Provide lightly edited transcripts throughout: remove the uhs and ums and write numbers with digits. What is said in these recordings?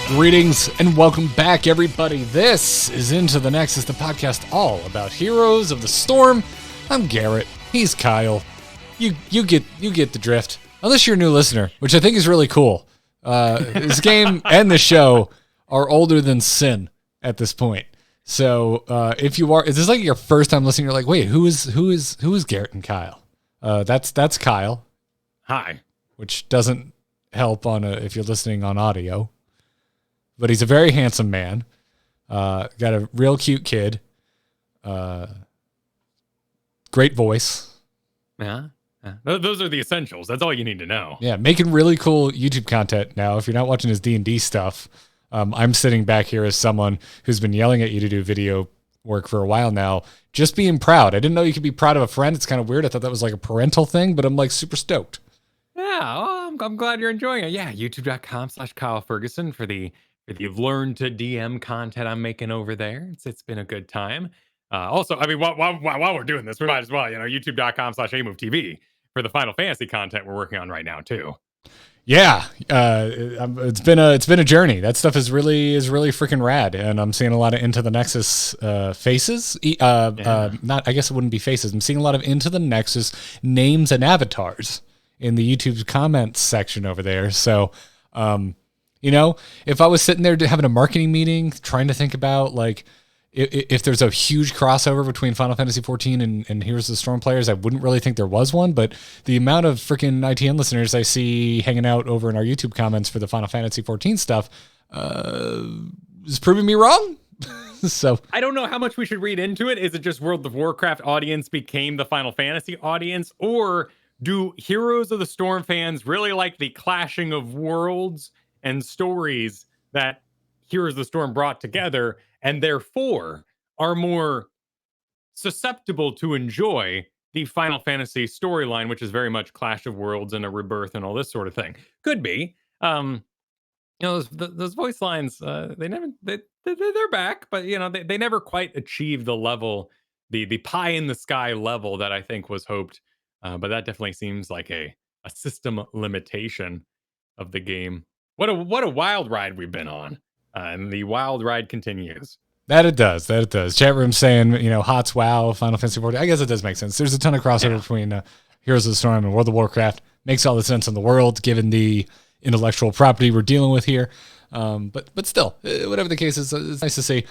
Greetings and welcome back, everybody. This is Into the Nexus, the podcast all about Heroes of the Storm. I'm Garrett. He's Kyle. You get the drift. Unless you're a new listener, which I think is really cool. This game and the show are older than sin at this point. So if you are, is this like your first time listening? You're like, wait, who is Garrett and Kyle? That's Kyle. Hi. Which doesn't help if you're listening on audio. But he's a very handsome man. Got a real cute kid. Great voice. Yeah. Those are the essentials. That's all you need to know. Yeah, making really cool YouTube content now. If you're not watching his D&D stuff, I'm sitting back here as someone who's been yelling at you to do video work for a while now, just being proud. I didn't know you could be proud of a friend. It's kind of weird. I thought that was like a parental thing, but I'm like super stoked. Yeah, well, I'm glad you're enjoying it. Yeah, youtube.com/Kyle Fergusson for the learn to DM content I'm making over there. It's been a good time. Also, I mean, while we're doing this, we might as well, youtube.com/AMoveTV for the Final Fantasy content we're working on right now too. Yeah, it's been a journey. That stuff is really freaking rad, and I'm seeing a lot of Into the Nexus faces. Not, I guess it wouldn't be faces. I'm seeing a lot of Into the Nexus names and avatars in the YouTube comments section over there. So, if I was sitting there having a marketing meeting, trying to think about like if there's a huge crossover between Final Fantasy XIV and Heroes of the Storm players, I wouldn't really think there was one. But the amount of freaking ITN listeners I see hanging out over in our YouTube comments for the Final Fantasy XIV stuff is proving me wrong. So I don't know how much we should read into it. Is it just World of Warcraft audience became the Final Fantasy audience, or do Heroes of the Storm fans really like the clashing of worlds and stories that Heroes of the Storm brought together, and therefore are more susceptible to enjoy the Final Fantasy storyline, which is very much Clash of Worlds and a rebirth and all this sort of thing? Could be. Those voice lines, they're back, but they never quite achieved the level, the pie in the sky level that I think was hoped. But that definitely seems like a system limitation of the game. What a wild ride we've been on, and the wild ride continues. That it does. Chat room saying, HOTS, WoW, Final Fantasy XIV. I guess it does make sense. There's a ton of crossover between Heroes of the Storm and World of Warcraft. Makes all the sense in the world, given the intellectual property we're dealing with here. But still, whatever the case is, it's nice to see.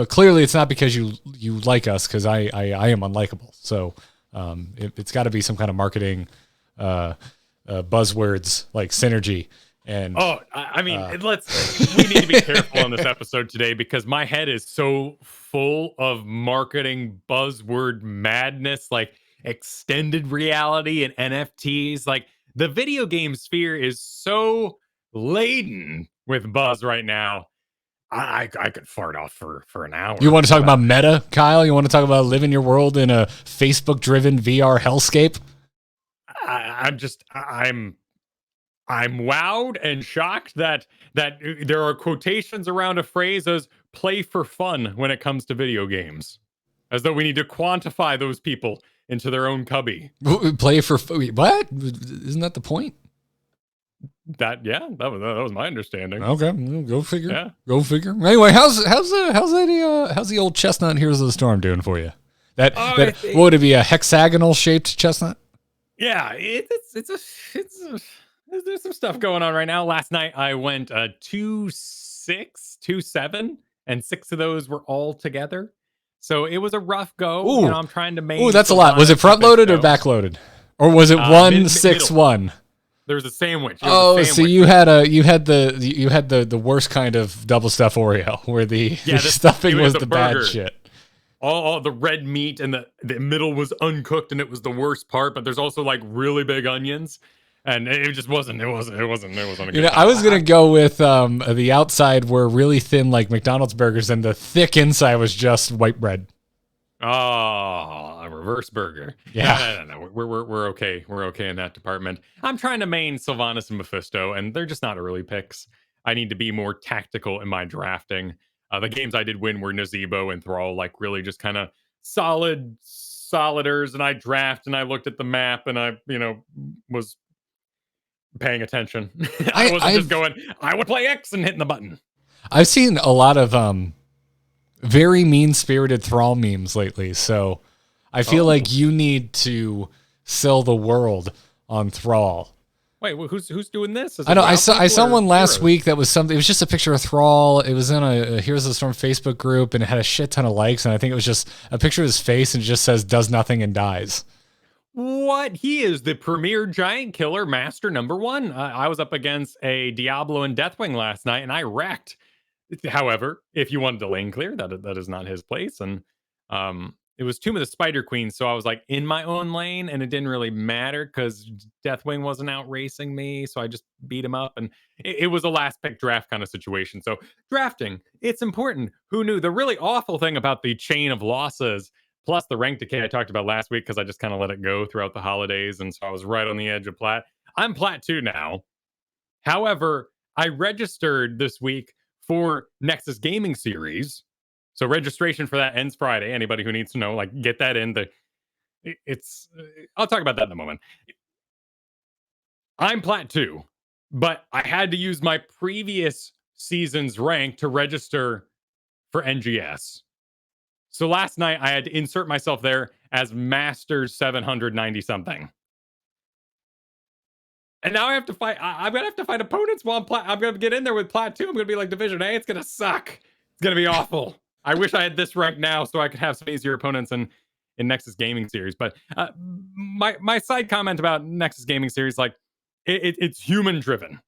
Clearly, it's not because you like us, because I am unlikable. So it's got to be some kind of marketing buzzwords like synergy. And we need to be careful on this episode today, because my head is so full of marketing buzzword madness, like extended reality and NFTs. Like, the video game sphere is so laden with buzz right now. I could fart off for an hour. You want to talk about meta, Kyle? You want to talk about living your world in a Facebook-driven VR hellscape? I'm wowed and shocked that there are quotations around a phrase as "play for fun" when it comes to video games, as though we need to quantify those people into their own cubby. Play for what? Isn't that the point? That was my understanding. Okay, go figure. Yeah. Go figure. Anyway, how's the old chestnut Heroes of the Storm doing for you? What would it be, a hexagonal shaped chestnut? Yeah, there's some stuff going on right now. Last night I went 2-6, 2-7, and 6 of those were all together. So it was a rough go. Ooh. I'm trying to make. Ooh, that's a lot. Was it front loaded or back loaded, or was it 1-6-1? There was a sandwich. So you had the worst kind of double stuffed Oreo, where the stuffing was the bad shit. All the red meat and the middle was uncooked, and it was the worst part. But there's also like really big onions, and it just wasn't. It wasn't a good time. I was gonna go with the outside were really thin, like McDonald's burgers, and the thick inside was just white bread. Oh, a reverse burger. Yeah. No. We're okay. We're okay in that department. I'm trying to main Sylvanas and Mephisto, and they're just not early picks. I need to be more tactical in my drafting. The games I did win were Nazebo and Thrall, like really just kind of soliders, and I draft and I looked at the map and I, was paying attention. I wasn't just going, I would play X and hitting the button. I've seen a lot of very mean-spirited Thrall memes lately, so I feel like you need to sell the world on Thrall. Wait, who's doing this? I know. I saw one last week that was something. It was just a picture of Thrall. It was in a Heroes of the Storm Facebook group, and it had a shit ton of likes. And I think it was just a picture of his face, and it just says "does nothing and dies." What? He is the premier giant killer master #1. I was up against a Diablo and Deathwing last night, and I wrecked. However, if you wanted to lane clear, that is not his place, and it was Tomb of the Spider Queen, so I was like in my own lane, and it didn't really matter because Deathwing wasn't out racing me, so I just beat him up, and it was a last pick draft kind of situation. So drafting, it's important. Who knew? The really awful thing about the chain of losses, plus the rank decay I talked about last week, because I just kind of let it go throughout the holidays, and so I was right on the edge of plat. I'm plat 2 now. However, I registered this week for Nexus Gaming Series. So registration for that ends Friday. Anybody who needs to know, like, get that in. I'll talk about that in a moment. I'm plat 2, but I had to use my previous season's rank to register for NGS. So last night I had to insert myself there as Masters 790 something. And now I have to fight. I'm gonna have to fight opponents while I'm gonna get in there with plat 2. I'm gonna be like Division A. It's gonna suck. It's gonna be awful. I wish I had this rank now so I could have some easier opponents in Nexus Gaming Series. But my side comment about Nexus Gaming Series, like it's human driven.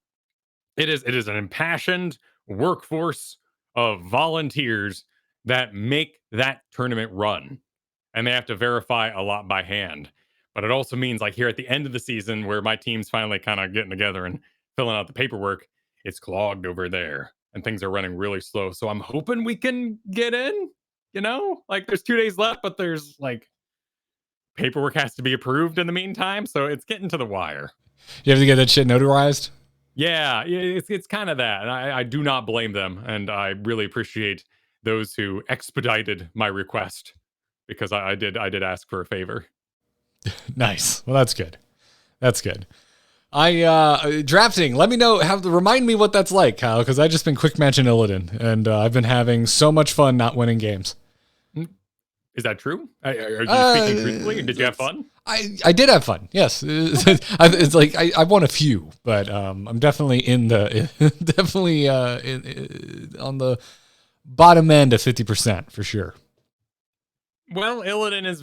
It is an impassioned workforce of volunteers that make that tournament run, and they have to verify a lot by hand. But it also means, like, here at the end of the season, where my team's finally kind of getting together and filling out the paperwork, it's clogged over there and things are running really slow. So I'm hoping we can get in, like there's 2 days left, but there's like paperwork has to be approved in the meantime. So it's getting to the wire. You have to get that shit notarized? Yeah, it's kind of that. And I do not blame them. And I really appreciate those who expedited my request, because I did ask for a favor. Nice. Well, that's good. That's good. Drafting. Let me know. Remind me what that's like, Kyle, because I've just been quick matching Illidan, and I've been having so much fun not winning games. Is that true? Are you speaking truthfully? Did you have fun? I did have fun. Yes, it's like I won a few, but I'm definitely on the bottom end of 50% for sure. Well, Illidan is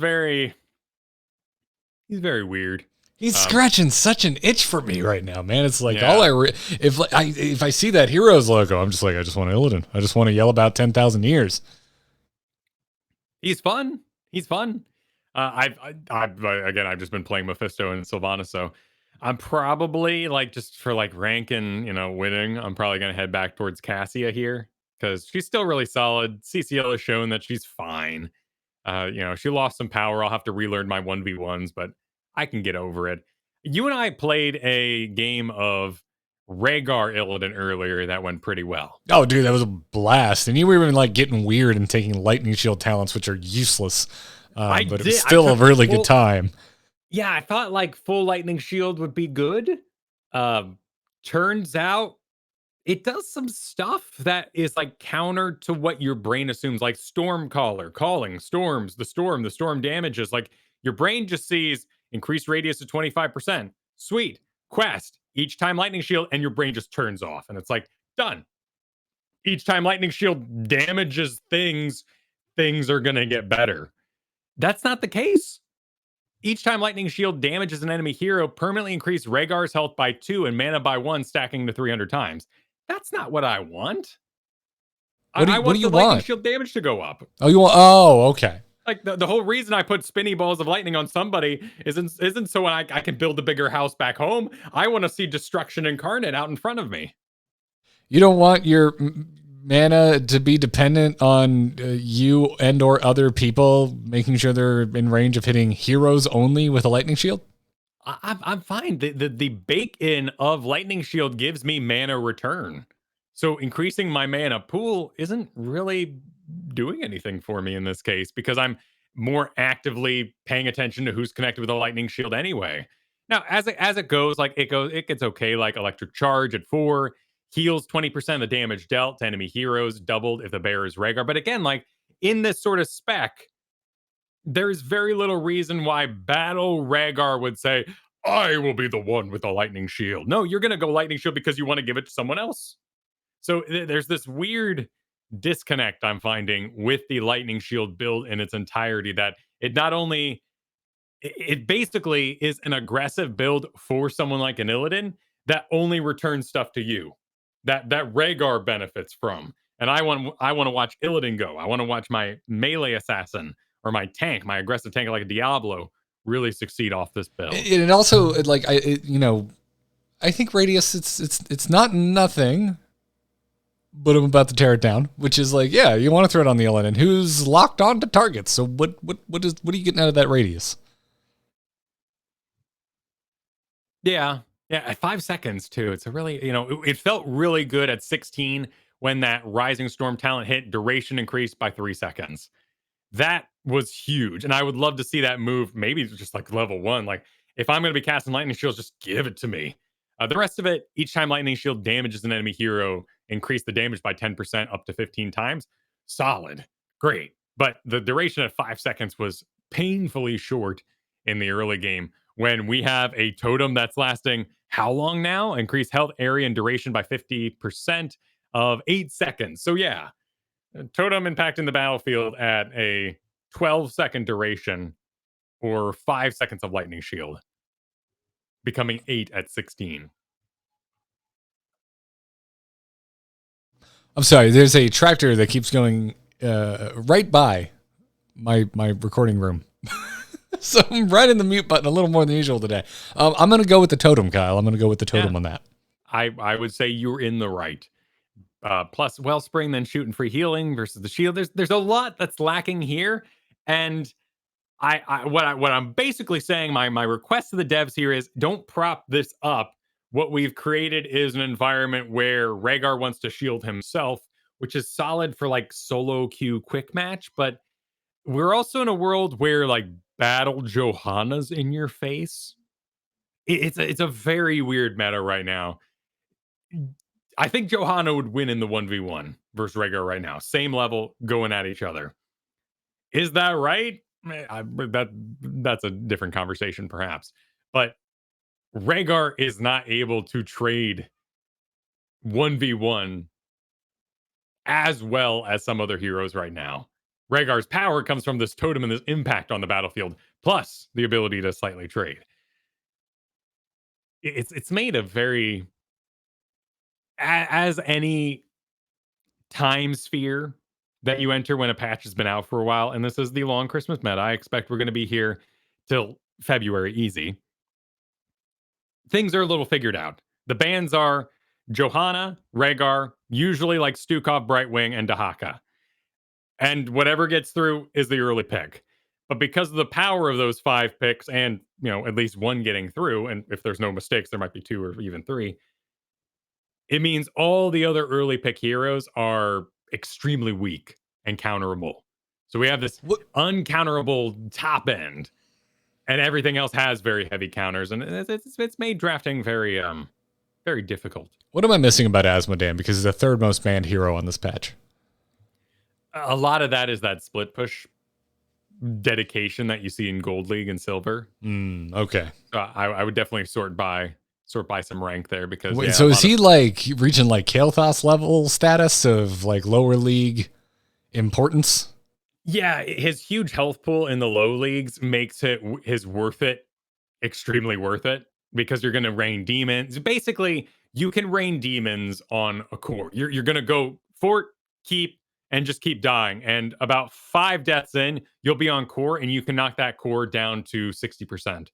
he's very weird. He's scratching such an itch for me right now, man. It's like if I see that Heroes logo, I'm just like, I just want Illidan. I just want to yell about 10,000 years. He's fun. I've just been playing Mephisto and Sylvanas, so I'm probably like, just for like rank and winning, I'm probably gonna head back towards Cassia here, because she's still really solid. CCL has shown that she's fine. She lost some power. I'll have to relearn my 1v1s, but I can get over it. You and I played a game of Rhaegar Illidan earlier that went pretty well. Oh, dude, that was a blast. And you were even like getting weird and taking lightning shield talents, which are useless. But it was still a really good time. Yeah, I thought like full lightning shield would be good. Turns out it does some stuff that is like counter to what your brain assumes, like Stormcaller, calling storms, the storm damages. Like your brain just sees increased radius of 25%. Sweet. Quest. Each time lightning shield, and your brain just turns off. And it's like, done. Each time lightning shield damages things are going to get better. That's not the case. Each time lightning shield damages an enemy hero, permanently increase Rhaegar's health by 2 and mana by 1, stacking to 300 times. That's not what I want. I want the lightning shield damage to go up. Oh, okay. Like the whole reason I put spinny balls of lightning on somebody isn't so I can build a bigger house back home. I want to see destruction incarnate out in front of me. You don't want your mana to be dependent on you and or other people making sure they're in range of hitting heroes only with a lightning shield? I'm fine. The bake-in of lightning shield gives me mana return. So increasing my mana pool isn't really doing anything for me in this case, because I'm more actively paying attention to who's connected with a lightning shield anyway. Now, as it goes, it gets okay. Like electric charge at 4 heals 20% of the damage dealt to enemy heroes, doubled if the bearer is Rhaegar. But again, like in this sort of spec, there's very little reason why Battle Rhaegar would say, "I will be the one with the lightning shield." No, you're gonna go lightning shield because you want to give it to someone else. So there's this weird disconnect I'm finding with the lightning shield build in its entirety. That it not only it basically is an aggressive build for someone like an Illidan that only returns stuff to you that Rhaegar benefits from. And I want to watch Illidan go. I want to watch my melee assassin or my tank, my aggressive tank like a Diablo, really succeed off this build. And also, like I think Radius it's not nothing, but I'm about to tear it down. Which is like, yeah, you want to throw it on the Illidan who's locked on to targets. So what are you getting out of that Radius? Yeah. Yeah. At 5 seconds, too. It's a really, it felt really good at 16 when that Rising Storm talent hit, duration increased by 3 seconds. That was huge. And I would love to see that move, maybe just like level 1. Like, if I'm going to be casting Lightning Shields, just give it to me. The rest of it, each time Lightning Shield damages an enemy hero, increase the damage by 10% up to 15 times. Solid. Great. But the duration at 5 seconds was painfully short in the early game when we have a totem that's lasting how long now? Increased health, area, and duration by 50% of 8 seconds. So, yeah, totem impacting the battlefield at a 12-second duration or 5 seconds of lightning shield, becoming 8 at 16. I'm sorry. There's a tractor that keeps going right by my recording room. So I'm right in the mute button a little more than usual today. I'm going to go with the totem, Kyle. I'm going to go with the totem on that. I would say you're in the right. Plus Wellspring, then shooting free healing versus the shield. There's a lot that's lacking here, and what I'm basically saying, my request to the devs here is don't prop this up. What we've created is an environment where Rhaegar wants to shield himself, which is solid for like solo queue quick match, but we're also in a world where like Battle Johanna's in your face. It's a very weird meta right now. I think Johanna would win in the 1v1 versus Rhaegar right now. Same level, going at each other. Is that right? That's a different conversation, perhaps. But Rhaegar is not able to trade 1v1 as well as some other heroes right now. Rhaegar's power comes from this totem and this impact on the battlefield, plus the ability to slightly trade. It's made a very, as any time sphere that you enter when a patch has been out for a while, and this is the long Christmas meta. I expect we're going to be here till February easy. Things are a little figured out. The bans are Johanna, Rhaegar, usually like Stukov, Brightwing, and Dahaka. And whatever gets through is the early pick. But because of the power of those 5 picks and, at least one getting through, and if there's no mistakes, there might be 2 or even 3, it means all the other early pick heroes are extremely weak and counterable. So we have this uncounterable top end, and everything else has very heavy counters, and it's made drafting very very difficult. What am I missing about Asmodan? Because he's the third most banned hero on this patch. A lot of that is that split push dedication that you see in Gold League and Silver. Okay. I would definitely sort by some rank there because. Wait, so is he like reaching like Kael'thas level status of like lower league importance? Yeah, his huge health pool in the low leagues makes his worth it extremely worth it because you're going to rain demons. Basically, you can rain demons on a core. You're going to go fort, keep, and just keep dying. And about 5 deaths in, you'll be on core, and you can knock that core down to 60%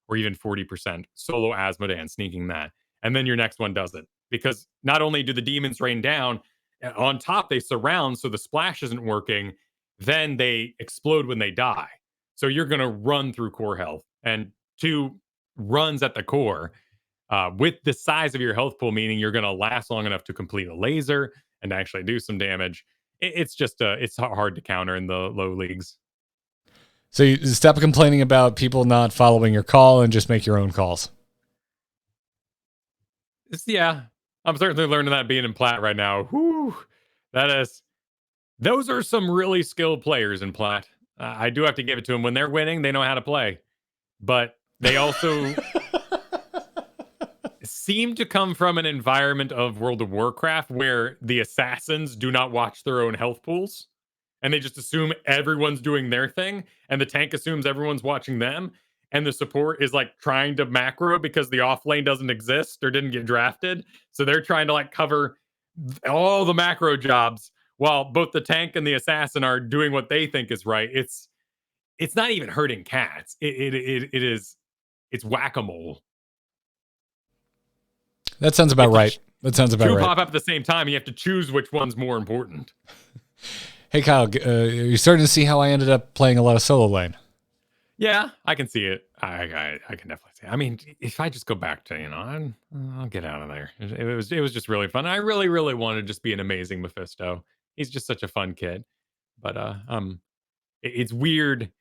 or even 40%. Solo Asmodan sneaking that. And then your next one does it. Because not only do the demons rain down, on top they surround, so the splash isn't working. Then they explode when they die. So you're going to run through core health. And 2 runs at the core with the size of your health pool, meaning you're going to last long enough to complete a laser and actually do some damage. It's just it's hard to counter in the low leagues. So you stop complaining about people not following your call and just make your own calls. Yeah, I'm certainly learning that being in Plat right now. Whew, those are some really skilled players in Plat. I do have to give it to them. When they're winning, they know how to play. But they also seem to come from an environment of World of Warcraft where the assassins do not watch their own health pools. And they just assume everyone's doing their thing. And the tank assumes everyone's watching them. And the support is like trying to macro because the off lane doesn't exist or didn't get drafted. So they're trying to like cover all the macro jobs while both the tank and the assassin are doing what they think is right. It's not even hurting cats. It's whack-a-mole. That sounds about right. That sounds about right. Two pop up at the same time. You have to choose which one's more important. Hey, Kyle, you're starting to see how I ended up playing a lot of solo lane. Yeah, I can see it. I can definitely see it. I mean, if I just go back to, I'll get out of there. It was just really fun. I really, really wanted to just be an amazing Mephisto. He's just such a fun kid. But it's weird.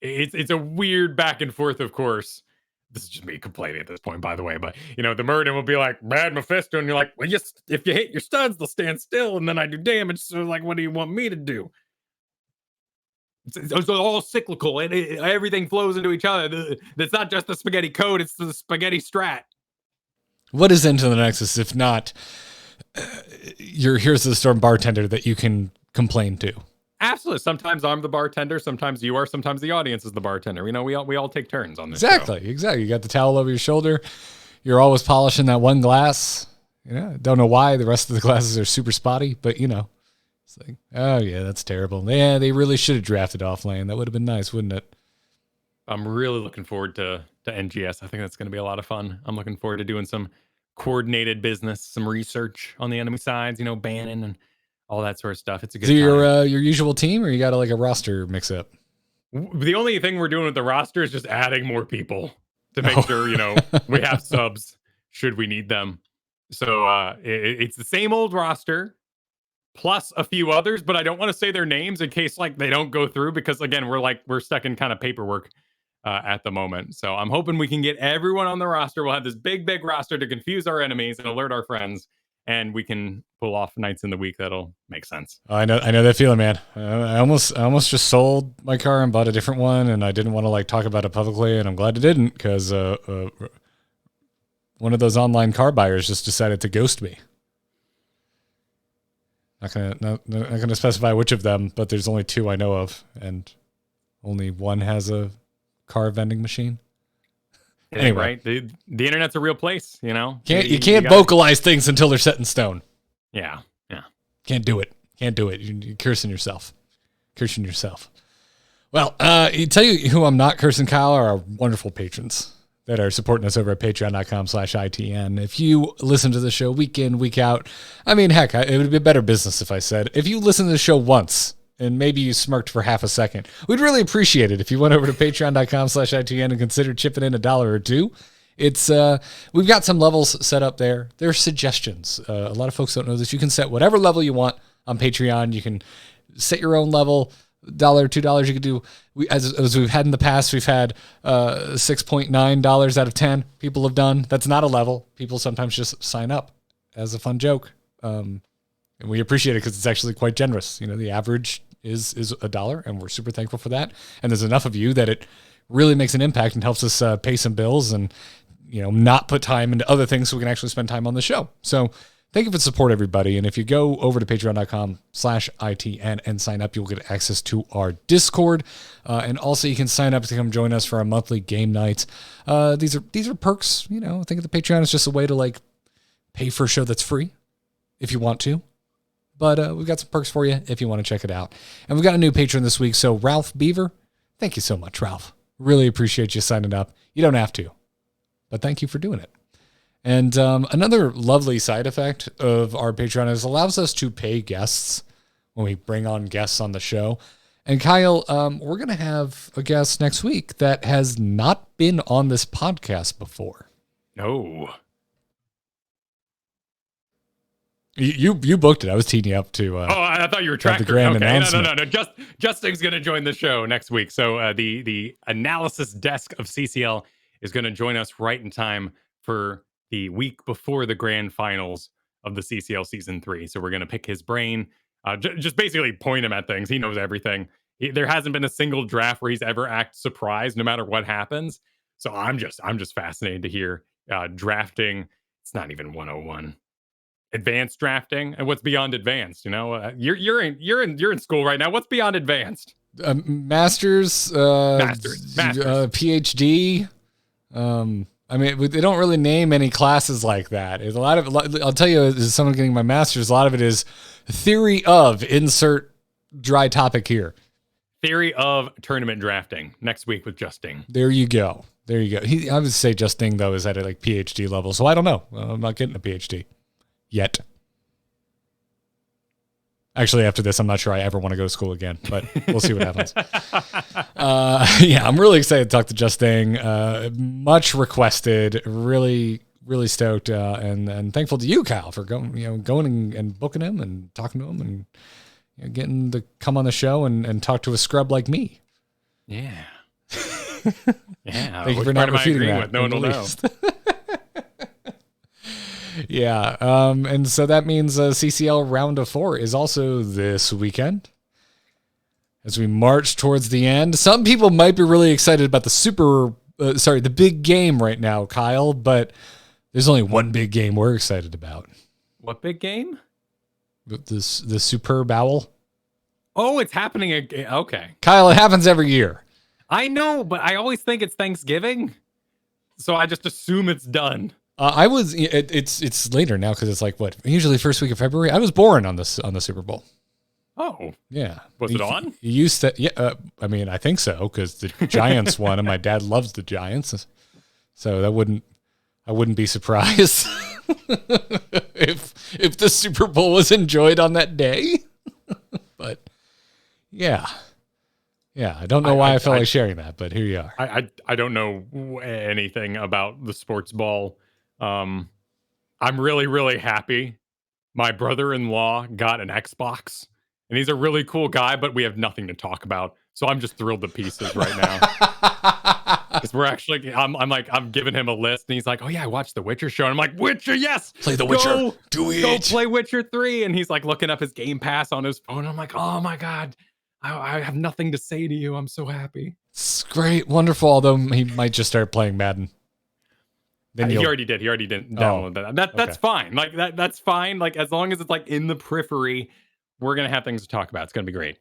It's a weird back and forth, of course. This is just me complaining at this point, by the way. But the Maiden will be like, "Bad Mephisto," and you're like, "Well, if you hit your studs, they'll stand still, and then I do damage. So, like, what do you want me to do?" It's all cyclical, and everything flows into each other. It's not just the spaghetti code; it's the spaghetti strat. What is Into the Nexus if not your Heroes of the Storm bartender that you can complain to? Absolutely. Sometimes I'm the bartender. Sometimes you are. Sometimes the audience is the bartender. We all take turns on this. Exactly. You got the towel over your shoulder. You're always polishing that one glass. Don't know why the rest of the glasses are super spotty, but it's like, oh yeah, that's terrible. Yeah, they really should have drafted off lane. That would have been nice, wouldn't it? I'm really looking forward to NGS. I think that's going to be a lot of fun. I'm looking forward to doing some coordinated business, some research on the enemy sides, banning and all that sort of stuff. It's a good time. Your usual team, or you got a roster mix up? The only thing we're doing with the roster is just adding more people to make sure, we have subs should we need them. So it's the same old roster plus a few others, but I don't want to say their names in case they don't go through because again, we're stuck in kind of paperwork at the moment. So I'm hoping we can get everyone on the roster. We'll have this big roster to confuse our enemies and alert our friends. And we can pull off nights in the week that'll make sense. I know that feeling, man. I almost just sold my car and bought a different one, and I didn't want to talk about it publicly, and I'm glad I didn't because one of those online car buyers just decided to ghost me. Not gonna specify which of them, but there's only two I know of, and only one has a car vending machine. Anyway, right? The internet's a real place, You can't vocalize things until they're set in stone. Yeah. Can't do it. You're cursing yourself. Well, tell you who I'm not cursing, Kyle, are our wonderful patrons that are supporting us over at patreon.com/ITN. If you listen to the show week in, week out, I mean, heck, it would be better business if I said, if you listen to the show once, and maybe you smirked for half a second, we'd really appreciate it if you went over to patreon.com/ITN and considered chipping in $1 or $2. It's we've got some levels set up there. There are suggestions. A lot of folks don't know this. You can set whatever level you want on Patreon. You can set your own level, $1, $2. You can do, as we've had in the past, we've had $6.9 out of 10 people have done. That's not a level. People sometimes just sign up as a fun joke. And we appreciate it because it's actually quite generous. The average is $1, and we're super thankful for that. And there's enough of you that it really makes an impact and helps us pay some bills and not put time into other things so we can actually spend time on the show. So thank you for the support, everybody. And if you go over to patreon.com/ITN and sign up, you'll get access to our Discord. And also you can sign up to come join us for our monthly game nights. These are perks. I think the Patreon is just a way to pay for a show that's free if you want to. But we've got some perks for you if you want to check it out. And we've got a new patron this week. So Ralph Beaver, thank you so much, Ralph. Really appreciate you signing up. You don't have to, but thank you for doing it. And another lovely side effect of our Patreon is it allows us to pay guests when we bring on guests on the show. And Kyle, we're going to have a guest next week that has not been on this podcast before. No. You booked it. I was teeing you up to. I thought you were tracking. The grand announcement. No. Justin's going to join the show next week. So the analysis desk of CCL is going to join us right in time for the week before the grand finals of the CCL season 3. So we're going to pick his brain, just basically point him at things. He knows everything. There hasn't been a single draft where he's ever acted surprised, no matter what happens. So I'm just fascinated to hear drafting. It's not even 101. Advanced drafting, and what's beyond advanced? You're in school right now. What's beyond advanced? Masters, PhD. I mean, they don't really name any classes like that. It's a lot of. I'll tell you, as someone getting my master's, a lot of it is theory of insert dry topic here. Theory of tournament drafting next week with Justin. There you go. I would say Justin though is at a PhD level, so I don't know. I'm not getting a PhD. Yet. Actually, after this, I'm not sure I ever want to go to school again, but we'll see what happens. I'm really excited to talk to Justin. Much requested. Really, really stoked, and thankful to you, Kyle, for going and booking him and talking to him and getting to come on the show and talk to a scrub like me. Yeah. Thank you for not refuting that. No one will know. Yeah, and so that means CCL round of 4 is also this weekend. As we march towards the end, some people might be really excited about the big game right now, Kyle, but there's only one big game we're excited about. What big game? The Superb Owl. Oh, it's happening again. Okay. Kyle, it happens every year. I know, but I always think it's Thanksgiving, so I just assume it's done. It's later now because it's usually first week of February. I was born on the Super Bowl. Oh, yeah. Was it on? You used to, yeah. I mean, I think so because the Giants won, and my dad loves the Giants, so I wouldn't be surprised if the Super Bowl was enjoyed on that day. But yeah. I don't know why I felt like sharing that, but here you are. I don't know anything about the sports ball. I'm really, really happy. My brother-in-law got an Xbox, and he's a really cool guy, but we have nothing to talk about. So I'm just thrilled to pieces right now. Because we're actually, I'm giving him a list, and he's like, "Oh yeah, I watched the Witcher show." And I'm like, "Witcher, yes, play the Witcher, do it, go play Witcher 3." And he's like looking up his Game Pass on his phone. I'm like, "Oh my god, I have nothing to say to you. I'm so happy." It's great, wonderful. Although he might just start playing Madden. He already did download that. That's fine. That's fine. As long as it's in the periphery, we're gonna have things to talk about. It's gonna be great.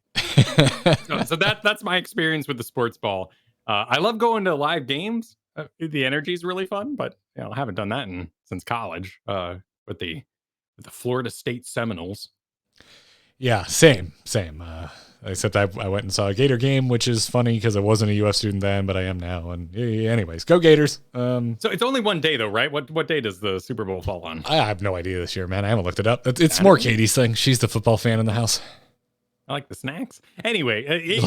so that's my experience with the sports ball. I love going to live games. The energy is really fun, but I haven't done that since college with the Florida State Seminoles. Yeah, same. Except I went and saw a Gator game, which is funny because I wasn't a UF student then, but I am now. And anyways, go Gators. So it's only one day though, right? What day does the Super Bowl fall on? I have no idea this year, man. I haven't looked it up. It's more Katie's thing. She's the football fan in the house. I like the snacks. Anyway,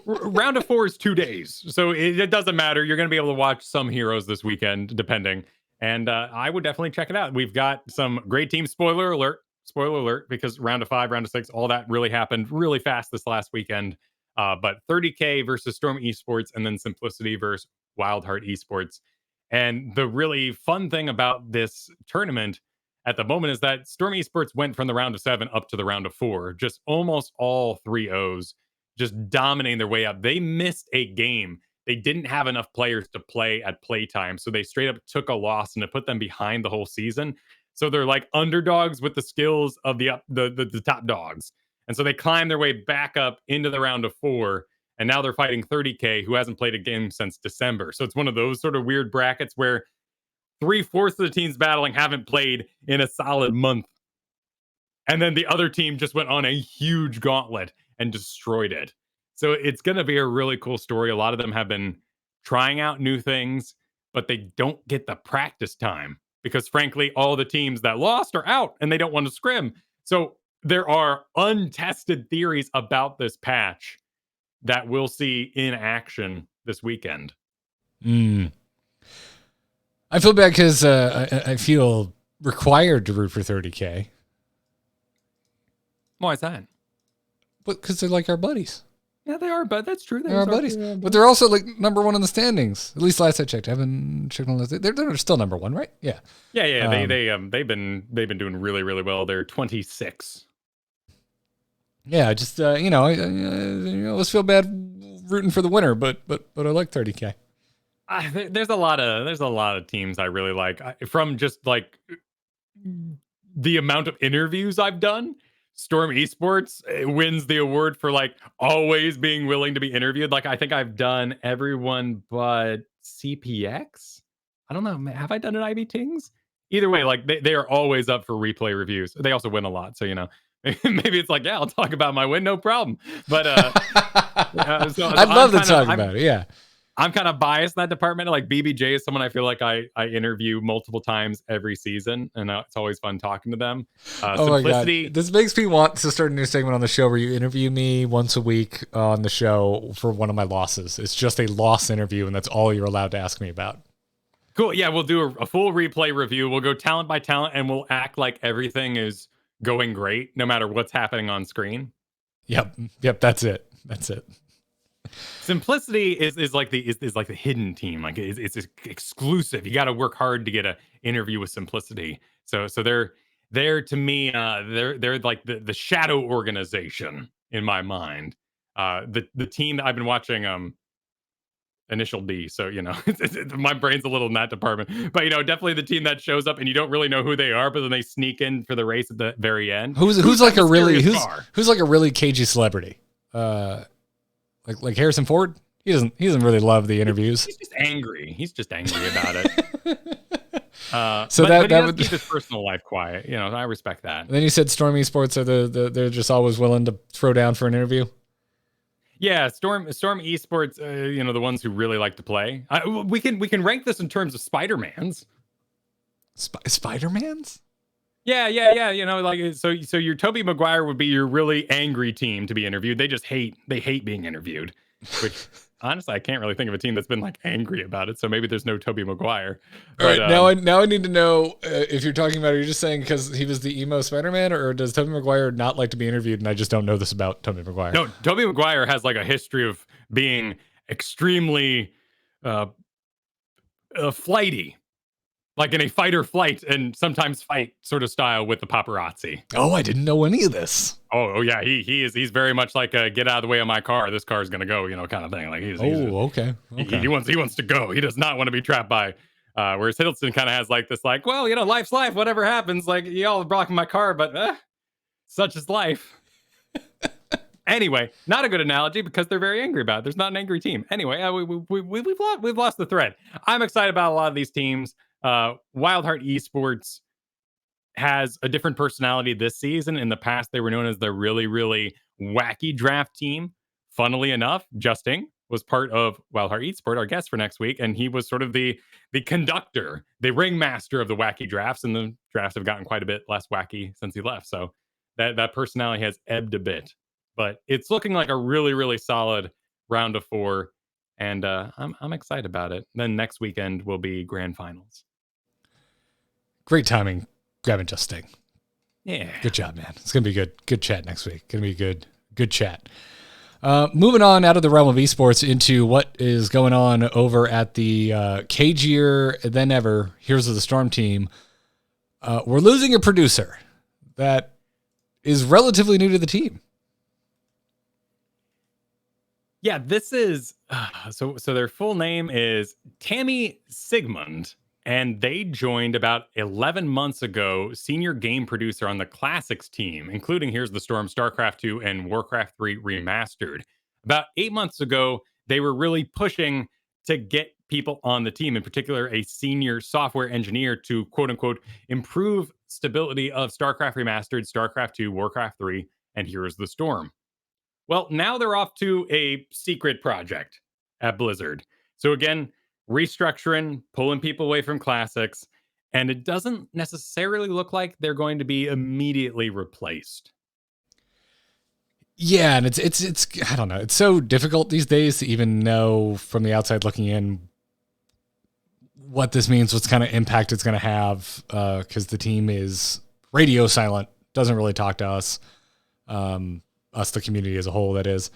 round of 4 is 2 days, so it doesn't matter. You're going to be able to watch some heroes this weekend, depending. And I would definitely check it out. We've got some great teams. Spoiler alert, because round of 5, round of 6, all that really happened really fast this last weekend. But 30K versus Storm Esports, and then Simplicity versus Wildheart Esports. And the really fun thing about this tournament at the moment is that Storm Esports went from the round of 7 up to the round of 4, just almost all 3-0s, just dominating their way up. They missed a game. They didn't have enough players to play at playtime, so they straight up took a loss, and it put them behind the whole season. So they're like underdogs with the skills of the top dogs. And so they climb their way back up into the round of 4, and now they're fighting 30K, who hasn't played a game since December. So it's one of those sort of weird brackets where 3/4 of the teams battling haven't played in a solid month. And then the other team just went on a huge gauntlet and destroyed it. So it's going to be a really cool story. A lot of them have been trying out new things, but they don't get the practice time because, frankly, all the teams that lost are out and they don't want to scrim. So there are untested theories about this patch that we'll see in action this weekend. I feel bad because I feel required to root for 30K. Why is that? But because they're like our buddies. Yeah, they are, but that's true. They're our buddies. But they're also like number one in the standings. At least last I checked. I haven't checked on this. They're still number one, right? Yeah. Yeah. They've been doing really, really well. They're 26. Yeah, just I always feel bad rooting for the winner, but I like 30K. There's a lot of teams I really like from just like the amount of interviews I've done. Storm Esports wins the award for like always being willing to be interviewed. Like I think I've done everyone but CPX. I don't know. Have I done an IB Tings? Either way, like they are always up for replay reviews. They also win a lot, so maybe it's like, yeah, I'll talk about my win, no problem. But I'd love to talk about it. Yeah. I'm kind of biased in that department. Like BBJ is someone I feel like I interview multiple times every season, and it's always fun talking to them. Oh my God. This makes me want to start a new segment on the show where you interview me once a week on the show for one of my losses. It's just a loss interview, and that's all you're allowed to ask me about. Cool. Yeah, we'll do a full replay review. We'll go talent by talent, and we'll act like everything is going great, no matter what's happening on screen. Yep. That's it. Simplicity is like the hidden team. Like it's exclusive. You got to work hard to get an interview with Simplicity. So they're to me they're like the shadow organization in my mind. The team that I've been watching Initial D. So my brain's a little in that department. But definitely the team that shows up and you don't really know who they are, but then they sneak in for the race at the very end. Who's like a really cagey celebrity? Like Harrison Ford, he doesn't really love the interviews. He's just angry. About it. So but he would keep his personal life quiet. I respect that. And then you said Storm Esports are they're just always willing to throw down for an interview. Yeah, Storm Esports, the ones who really like to play. We can rank this in terms of Spider-Mans. Spider-Mans? Yeah. So your Tobey Maguire would be your really angry team to be interviewed. They hate being interviewed, which honestly, I can't really think of a team that's been like angry about it. So maybe there's no Tobey Maguire. All right, now I need to know if you're talking about, are you just saying because he was the emo Spider-Man, or does Tobey Maguire not like to be interviewed and I just don't know this about Tobey Maguire? No, Tobey Maguire has like a history of being extremely flighty. Like in a fight or flight and sometimes fight sort of style with the paparazzi. Oh, I didn't know any of this. Oh yeah, he's very much like a get out of the way of my car. This car is gonna go, kind of thing. Like okay. He wants to go. He does not want to be trapped by. Whereas Hiddleston kind of has like this, like, well, life's life. Whatever happens, like y'all are blocking my car, but such is life. Anyway, not a good analogy because they're very angry about it. There's not an angry team. Anyway, we've lost the thread. I'm excited about a lot of these teams. Wildheart Esports has a different personality this season. In the past, they were known as the really, really wacky draft team. Funnily enough, Justin was part of Wildheart Esports, our guest for next week, and he was sort of the conductor, the ringmaster of the wacky drafts, and the drafts have gotten quite a bit less wacky since he left. So that personality has ebbed a bit. But it's looking like a really, really solid round of 4. And I'm excited about it. Then next weekend will be grand finals. Great timing, grabbing Just Sting. Yeah. Good job, man. It's going to be good. Good chat next week. Going to be good chat. Moving on out of the realm of esports into what is going on over at the cagier than ever Heroes of the Storm team. We're losing a producer that is relatively new to the team. Yeah, this is so their full name is Tammy Sigmund, and they joined about 11 months ago, senior game producer on the Classics team, including Here's the Storm, StarCraft 2, and Warcraft 3 Remastered. About 8 months ago, they were really pushing to get people on the team, in particular, a senior software engineer to, quote unquote, improve stability of StarCraft Remastered, StarCraft 2, Warcraft 3, and Here's the Storm. Well, now they're off to a secret project at Blizzard. So again, restructuring, pulling people away from Classics, and it doesn't necessarily look like they're going to be immediately replaced. Yeah, and it's I don't know. It's so difficult these days to even know from the outside looking in what this means, what kind of impact it's going to have, because the team is radio silent, doesn't really talk to us, the community as a whole, that is.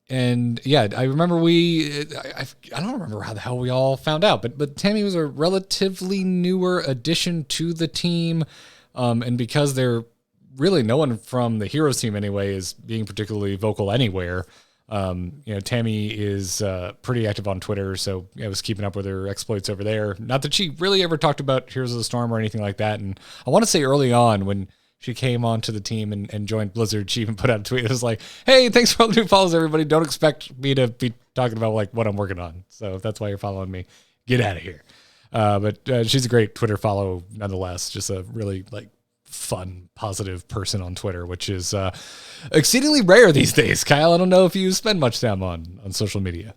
And yeah, I remember I don't remember how the hell we all found out, but Tammy was a relatively newer addition to the team. And because they're really no one from the Heroes team anyway is being particularly vocal anywhere. Tammy is pretty active on Twitter, so I was keeping up with her exploits over there. Not that she really ever talked about Heroes of the Storm or anything like that. And I want to say early on when she came onto the team and joined Blizzard, she even put out a tweet. It was like, hey, thanks for all the new follows, everybody. Don't expect me to be talking about like what I'm working on. So if that's why you're following me, get out of here. But she's a great Twitter follow nonetheless. Just a really like fun, positive person on Twitter, which is exceedingly rare these days. Kyle, I don't know if you spend much time on social media.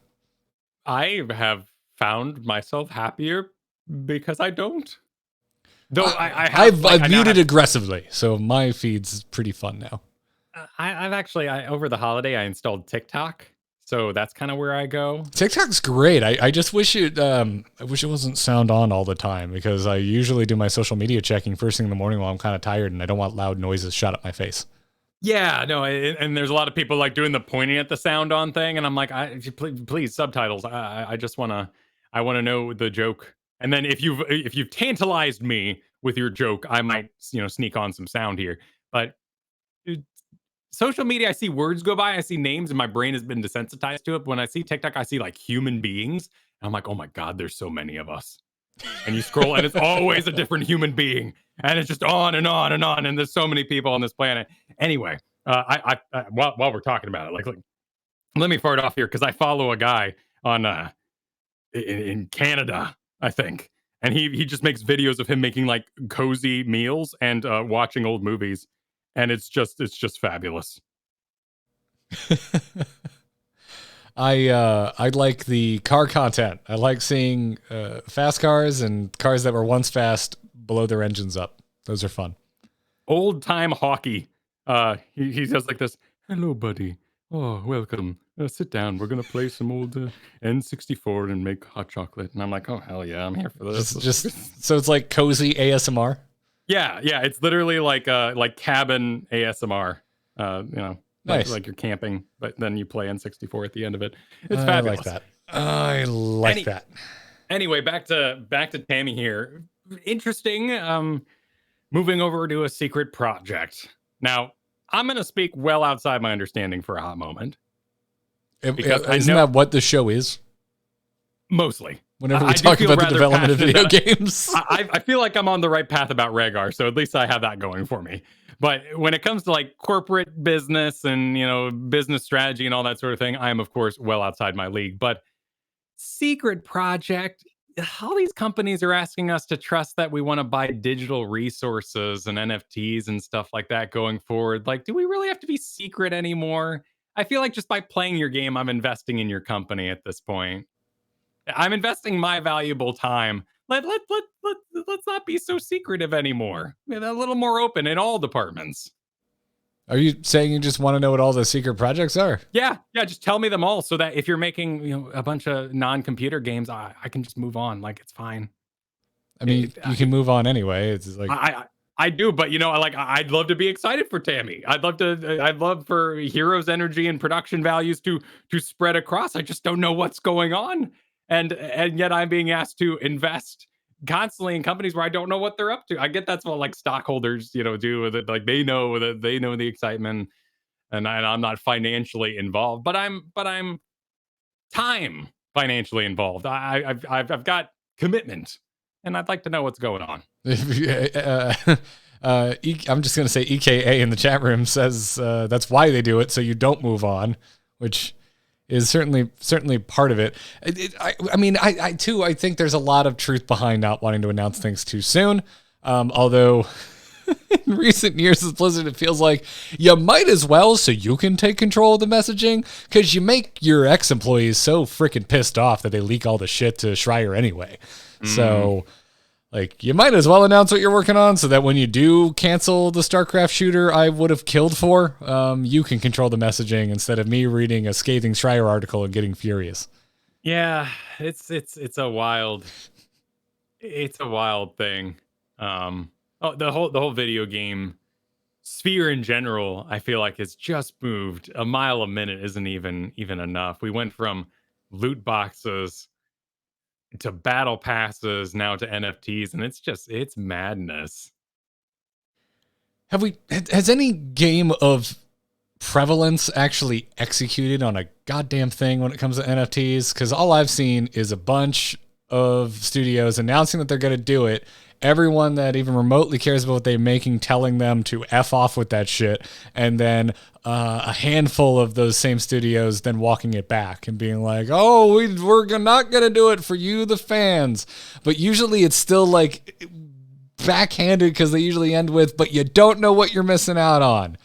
I have found myself happier because I don't. Though I've muted aggressively, so my feed's pretty fun now. I've actually over the holiday I installed TikTok, so that's kind of where I go. TikTok's great. I just wish it wasn't sound on all the time, because I usually do my social media checking first thing in the morning while I'm kind of tired and I don't want loud noises shot at my face. Yeah, no, and there's a lot of people like doing the pointing at the sound on thing, and I'm like, please subtitles. I just want to know the joke. And then if you've tantalized me with your joke, I might sneak on some sound here. But social media, I see words go by, I see names, and my brain has been desensitized to it. But when I see TikTok, I see like human beings, and I'm like, oh my god, there's so many of us. And you scroll, and it's always a different human being, and it's just on and on and on. And there's so many people on this planet. Anyway, while we're talking about it, like let me fart off here because I follow a guy on in Canada, I think. And he just makes videos of him making like cozy meals and watching old movies. And it's just fabulous. I like the car content. I like seeing fast cars and cars that were once fast blow their engines up. Those are fun. Old time hockey. He does like this. Hello, buddy. Oh, welcome. Sit down. We're going to play some old N64 and make hot chocolate. And I'm like, oh, hell yeah, I'm here for this. Just so it's like cozy ASMR? Yeah. It's literally like cabin ASMR. Nice. Like you're camping, but then you play N64 at the end of it. It's fabulous. I like that. Anyway, back to Tammy here. Interesting. Moving over to a secret project. Now, I'm going to speak well outside my understanding for a hot moment. Isn't that what the show is? Mostly. Whenever we talk about the development of video games. I feel like I'm on the right path about Rhaegar, so at least I have that going for me. But when it comes to like corporate business and, business strategy and all that sort of thing, I am, of course, well outside my league. But secret project, all these companies are asking us to trust that we want to buy digital resources and NFTs and stuff like that going forward. Like, do we really have to be secret anymore? I feel like just by playing your game, I'm investing in your company at this point. I'm investing my valuable time. Let's not be so secretive anymore. A little more open in all departments. Are you saying you just want to know what all the secret projects are? Yeah. Just tell me them all so that if you're making a bunch of non-computer games, I can just move on. Like, it's fine. I mean, you can move on anyway. It's like I do, but I'd love to be excited for Tammy. I'd love for Heroes energy and production values to spread across. I just don't know what's going on. And yet I'm being asked to invest constantly in companies where I don't know what they're up to. I get that's what like stockholders, do with it. Like they know the excitement, and I'm not financially involved, but I'm time financially involved. I've got commitment, and I'd like to know what's going on. I'm just gonna say EKA in the chat room says that's why they do it, so you don't move on, which is certainly part of it. I think there's a lot of truth behind not wanting to announce things too soon. Although in recent years with Blizzard, it feels like you might as well so you can take control of the messaging, because you make your ex-employees so freaking pissed off that they leak all the shit to Schreier anyway. So like, you might as well announce what you're working on so that when you do cancel the StarCraft shooter I would have killed for, you can control the messaging instead of me reading a scathing Schreier article and getting furious. Yeah, it's a wild thing. The whole video game sphere in general, I feel like it's just moved a mile a minute isn't even enough. We went from loot boxes to battle passes now to NFTs, and it's madness. Has any game of prevalence actually executed on a goddamn thing when it comes to NFTs? Because all I've seen is a bunch of studios announcing that they're going to do it. Everyone that even remotely cares about what they're making telling them to F off with that shit. And then a handful of those same studios then walking it back and being like, oh, we're not going to do it for you, the fans. But usually it's still like backhanded because they usually end with, but you don't know what you're missing out on.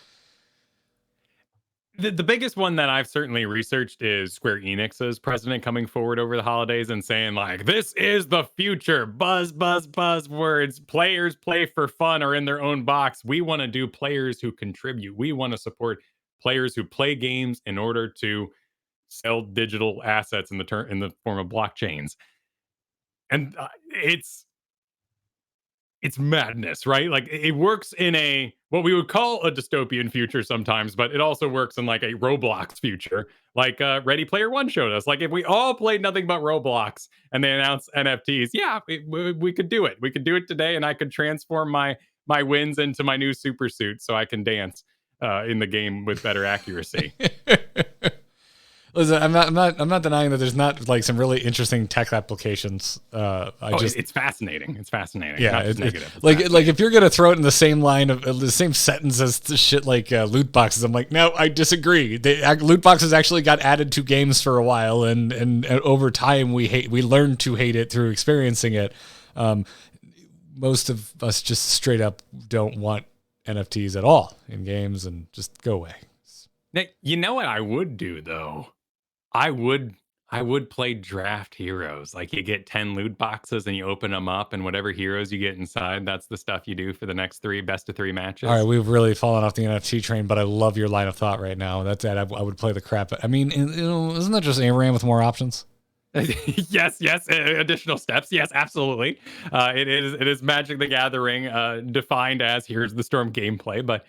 The biggest one that I've certainly researched is Square Enix's president coming forward over the holidays and saying, like, this is the future. Buzz, buzz, buzzwords. Players play for fun or in their own box. We want to do players who contribute. We want to support players who play games in order to sell digital assets in the form of blockchains. And it's madness, right? Like it works in a what we would call a dystopian future sometimes, but it also works in like a Roblox future, like Ready Player One showed us. Like if we all played nothing but Roblox and they announced NFTs, yeah, we could do it. We could do it today, and I could transform my wins into my new super suit so I can dance in the game with better accuracy. Listen, I'm not denying that there's not like some really interesting tech applications. It's fascinating. It's fascinating. Yeah, it's negative. It's like if you're gonna throw it in the same line of the same sentence as the shit like loot boxes, I'm like, no, I disagree. Loot boxes actually got added to games for a while, and over time we learned to hate it through experiencing it. Most of us just straight up don't want NFTs at all in games, and just go away. Nick, you know what I would do though? I would play draft heroes. Like you get 10 loot boxes and you open them up, and whatever heroes you get inside, that's the stuff you do for the next three best of three matches. All right, we've really fallen off the NFT train, but I love your line of thought right now. That's it. I would play the crap. I mean, isn't that just ARAM with more options? Yes. Additional steps. Yes, absolutely. It is Magic the Gathering defined as here's the Storm gameplay, but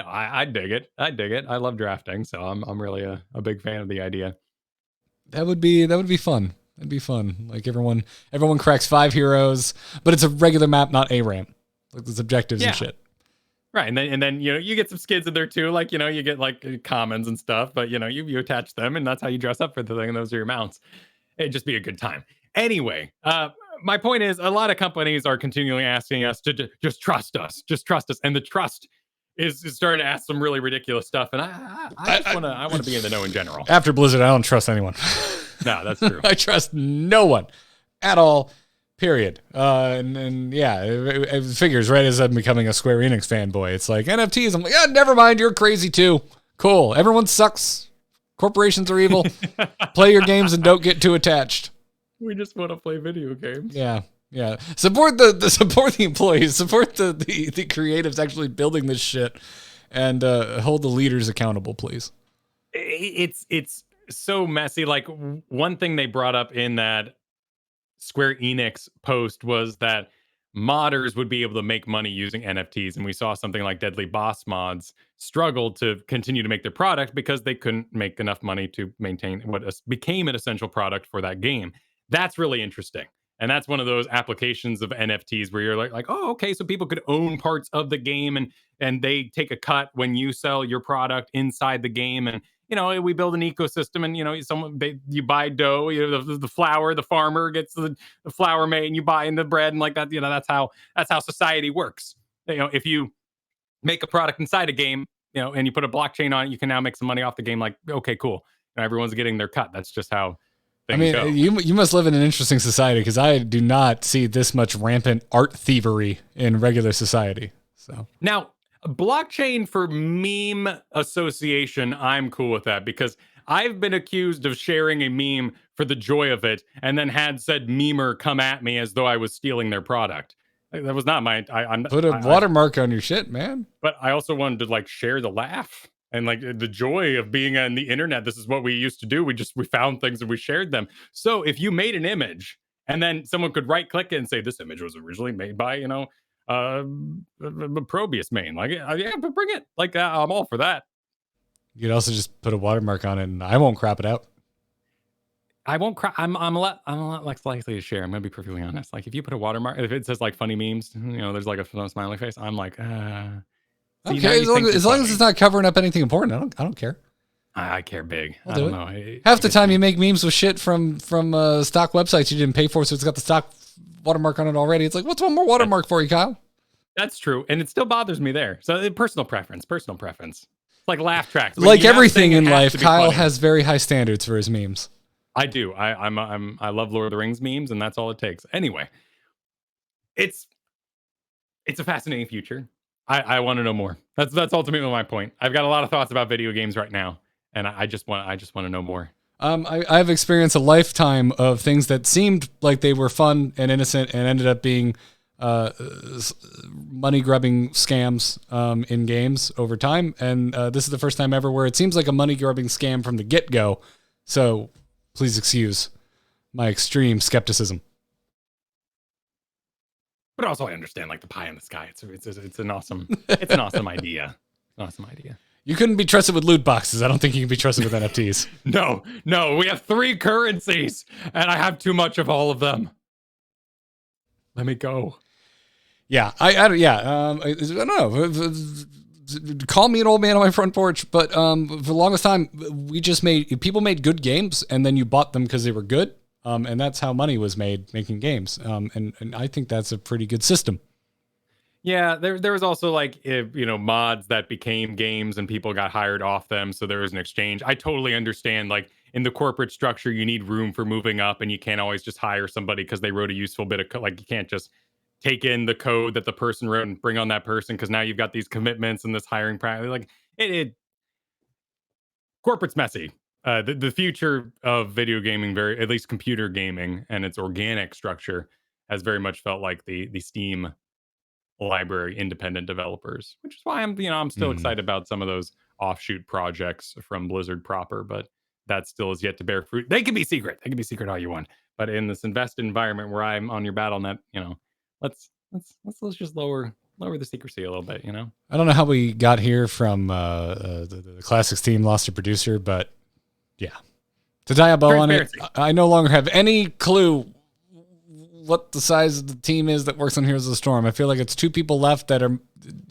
I dig it. I dig it. I love drafting, so I'm really a big fan of the idea. That would be fun. That'd be fun. Like everyone cracks 5 heroes, but it's a regular map, not ARAM. Like there's objectives and shit. Right, and then you get some skids in there too, like you get like commons and stuff, but you attach them, and that's how you dress up for the thing, and those are your mounts. It'd just be a good time. Anyway, my point is, a lot of companies are continually asking us to just trust us, and the trust is starting to ask some really ridiculous stuff, and I want to be in the know in general. After Blizzard, I don't trust anyone. No, that's true. I trust no one at all. Period. And yeah, it figures right as I'm becoming a Square Enix fanboy. It's like NFTs. I'm like, never mind. You're crazy too. Cool. Everyone sucks. Corporations are evil. Play your games and don't get too attached. We just want to play video games. Yeah. Support the employees. Support the creatives actually building this shit, and hold the leaders accountable, please. It's so messy. Like one thing they brought up in that Square Enix post was that modders would be able to make money using NFTs, and we saw something like Deadly Boss Mods struggle to continue to make their product because they couldn't make enough money to maintain what became an essential product for that game. That's really interesting. And that's one of those applications of NFTs where you're like, oh, okay, so people could own parts of the game, and they take a cut when you sell your product inside the game. And we build an ecosystem, and you buy dough, the flour, the farmer gets the flour made, and you buy in the bread, and like that, that's how society works. If you make a product inside a game, and you put a blockchain on it, you can now make some money off the game. Like, okay, cool. Everyone's getting their cut. That's just how. You must live in an interesting society, because I do not see this much rampant art thievery in regular society. So now, blockchain for meme association, I'm cool with that, because I've been accused of sharing a meme for the joy of it, and then had said memer come at me as though I was stealing their product. That was not my. Put a watermark on your shit, man. But I also wanted to share the laugh. And like the joy of being on the internet, this is what we used to do. We found things and we shared them. So if you made an image and then someone could right click it and say, this image was originally made by, Probius main, like, yeah, but bring it. Like, I'm all for that. You could also just put a watermark on it and I won't crop it out. I won't cry. I'm a lot less likely to share. I'm gonna be perfectly honest. Like if you put a watermark, if it says like funny memes, there's like a smiley face. I'm like, see, okay, as long as it's not covering up anything important, I don't care. I care big. I don't know. Half the time you make memes with shit from stock websites you didn't pay for, so it's got the stock watermark on it already. It's like, what's one more watermark for you, Kyle? That's true, and it still bothers me there. So personal preference. It's like laugh tracks. Like everything in life, Kyle has very high standards for his memes. I do. I love Lord of the Rings memes, and that's all it takes. Anyway, it's a fascinating future. I want to know more. That's ultimately my point. I've got a lot of thoughts about video games right now, and I just want to know more. I've experienced a lifetime of things that seemed like they were fun and innocent, and ended up being money grubbing scams in games over time. And this is the first time ever where it seems like a money grubbing scam from the get go. So please excuse my extreme skepticism. But also, I understand like the pie in the sky. It's an awesome idea. An awesome idea. You couldn't be trusted with loot boxes. I don't think you can be trusted with NFTs. No. We have 3 currencies, and I have too much of all of them. Let me go. Yeah, I don't know. Call me an old man on my front porch, but for the longest time, people made good games, and then you bought them because they were good, and that's how money was made, making games. And I think that's a pretty good system. Yeah, there was also like mods that became games, and people got hired off them, so there was an exchange. I totally understand. Like in the corporate structure, you need room for moving up, and you can't always just hire somebody because they wrote a useful bit of code. Like you can't just take in the code that the person wrote and bring on that person, because now you've got these commitments and this hiring practice. Like corporate's messy. The future of video gaming, at least computer gaming, and its organic structure has very much felt like the Steam library independent developers, which is why I'm still excited about some of those offshoot projects from Blizzard proper, but that still is yet to bear fruit. They can be secret all you want, but in this invested environment where I'm on your battle net, let's just lower the secrecy a little bit. I don't know how we got here from the Classics team lost a producer, but yeah, to tie a bow on it, I no longer have any clue what the size of the team is that works on Heroes of the Storm. I feel like it's 2 people left that are,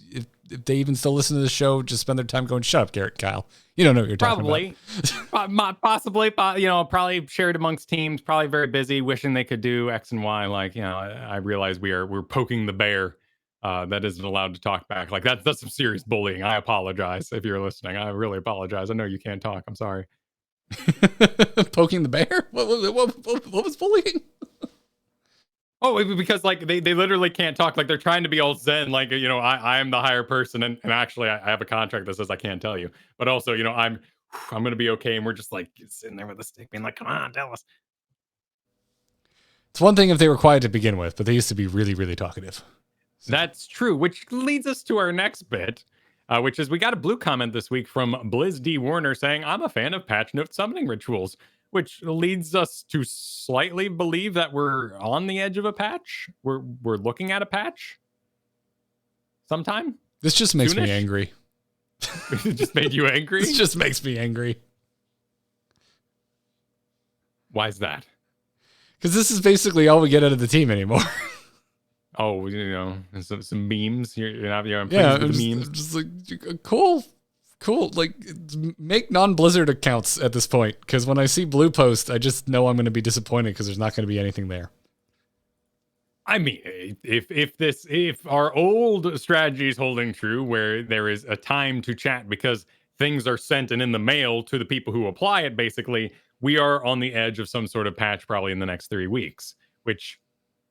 if they even still listen to the show, just spend their time going, shut up, Garrett, Kyle. You don't know what you're talking about. Possibly, probably shared amongst teams, probably very busy, wishing they could do X and Y. Like, I realize we're poking the bear that isn't allowed to talk back. Like that's some serious bullying. I apologize if you're listening. I really apologize. I know you can't talk. I'm sorry. Poking the bear? What was bullying? Oh, because like they literally can't talk. Like they're trying to be all zen. Like, I am the higher person. And actually I have a contract that says I can't tell you. But also, I'm going to be okay. And we're just like sitting there with a stick being like, come on, tell us. It's one thing if they were quiet to begin with, but they used to be really, really talkative. So. That's true, which leads us to our next bit, which is we got a blue comment this week from Blizz D. Warner saying, I'm a fan of patch note summoning rituals, which leads us to slightly believe that we're on the edge of a patch. We're looking at a patch sometime. This just makes me angry. It just made you angry? This just makes me angry. Why is that? Because this is basically all we get out of the team anymore. Oh, some memes. You're pleased with the memes. Just like cool. Like make non-Blizzard accounts at this point, because when I see Blue Post, I just know I'm going to be disappointed because there's not going to be anything there. I mean, if our old strategy is holding true, where there is a time to chat because things are sent and in the mail to the people who apply it, basically, we are on the edge of some sort of patch probably in the next 3 weeks, which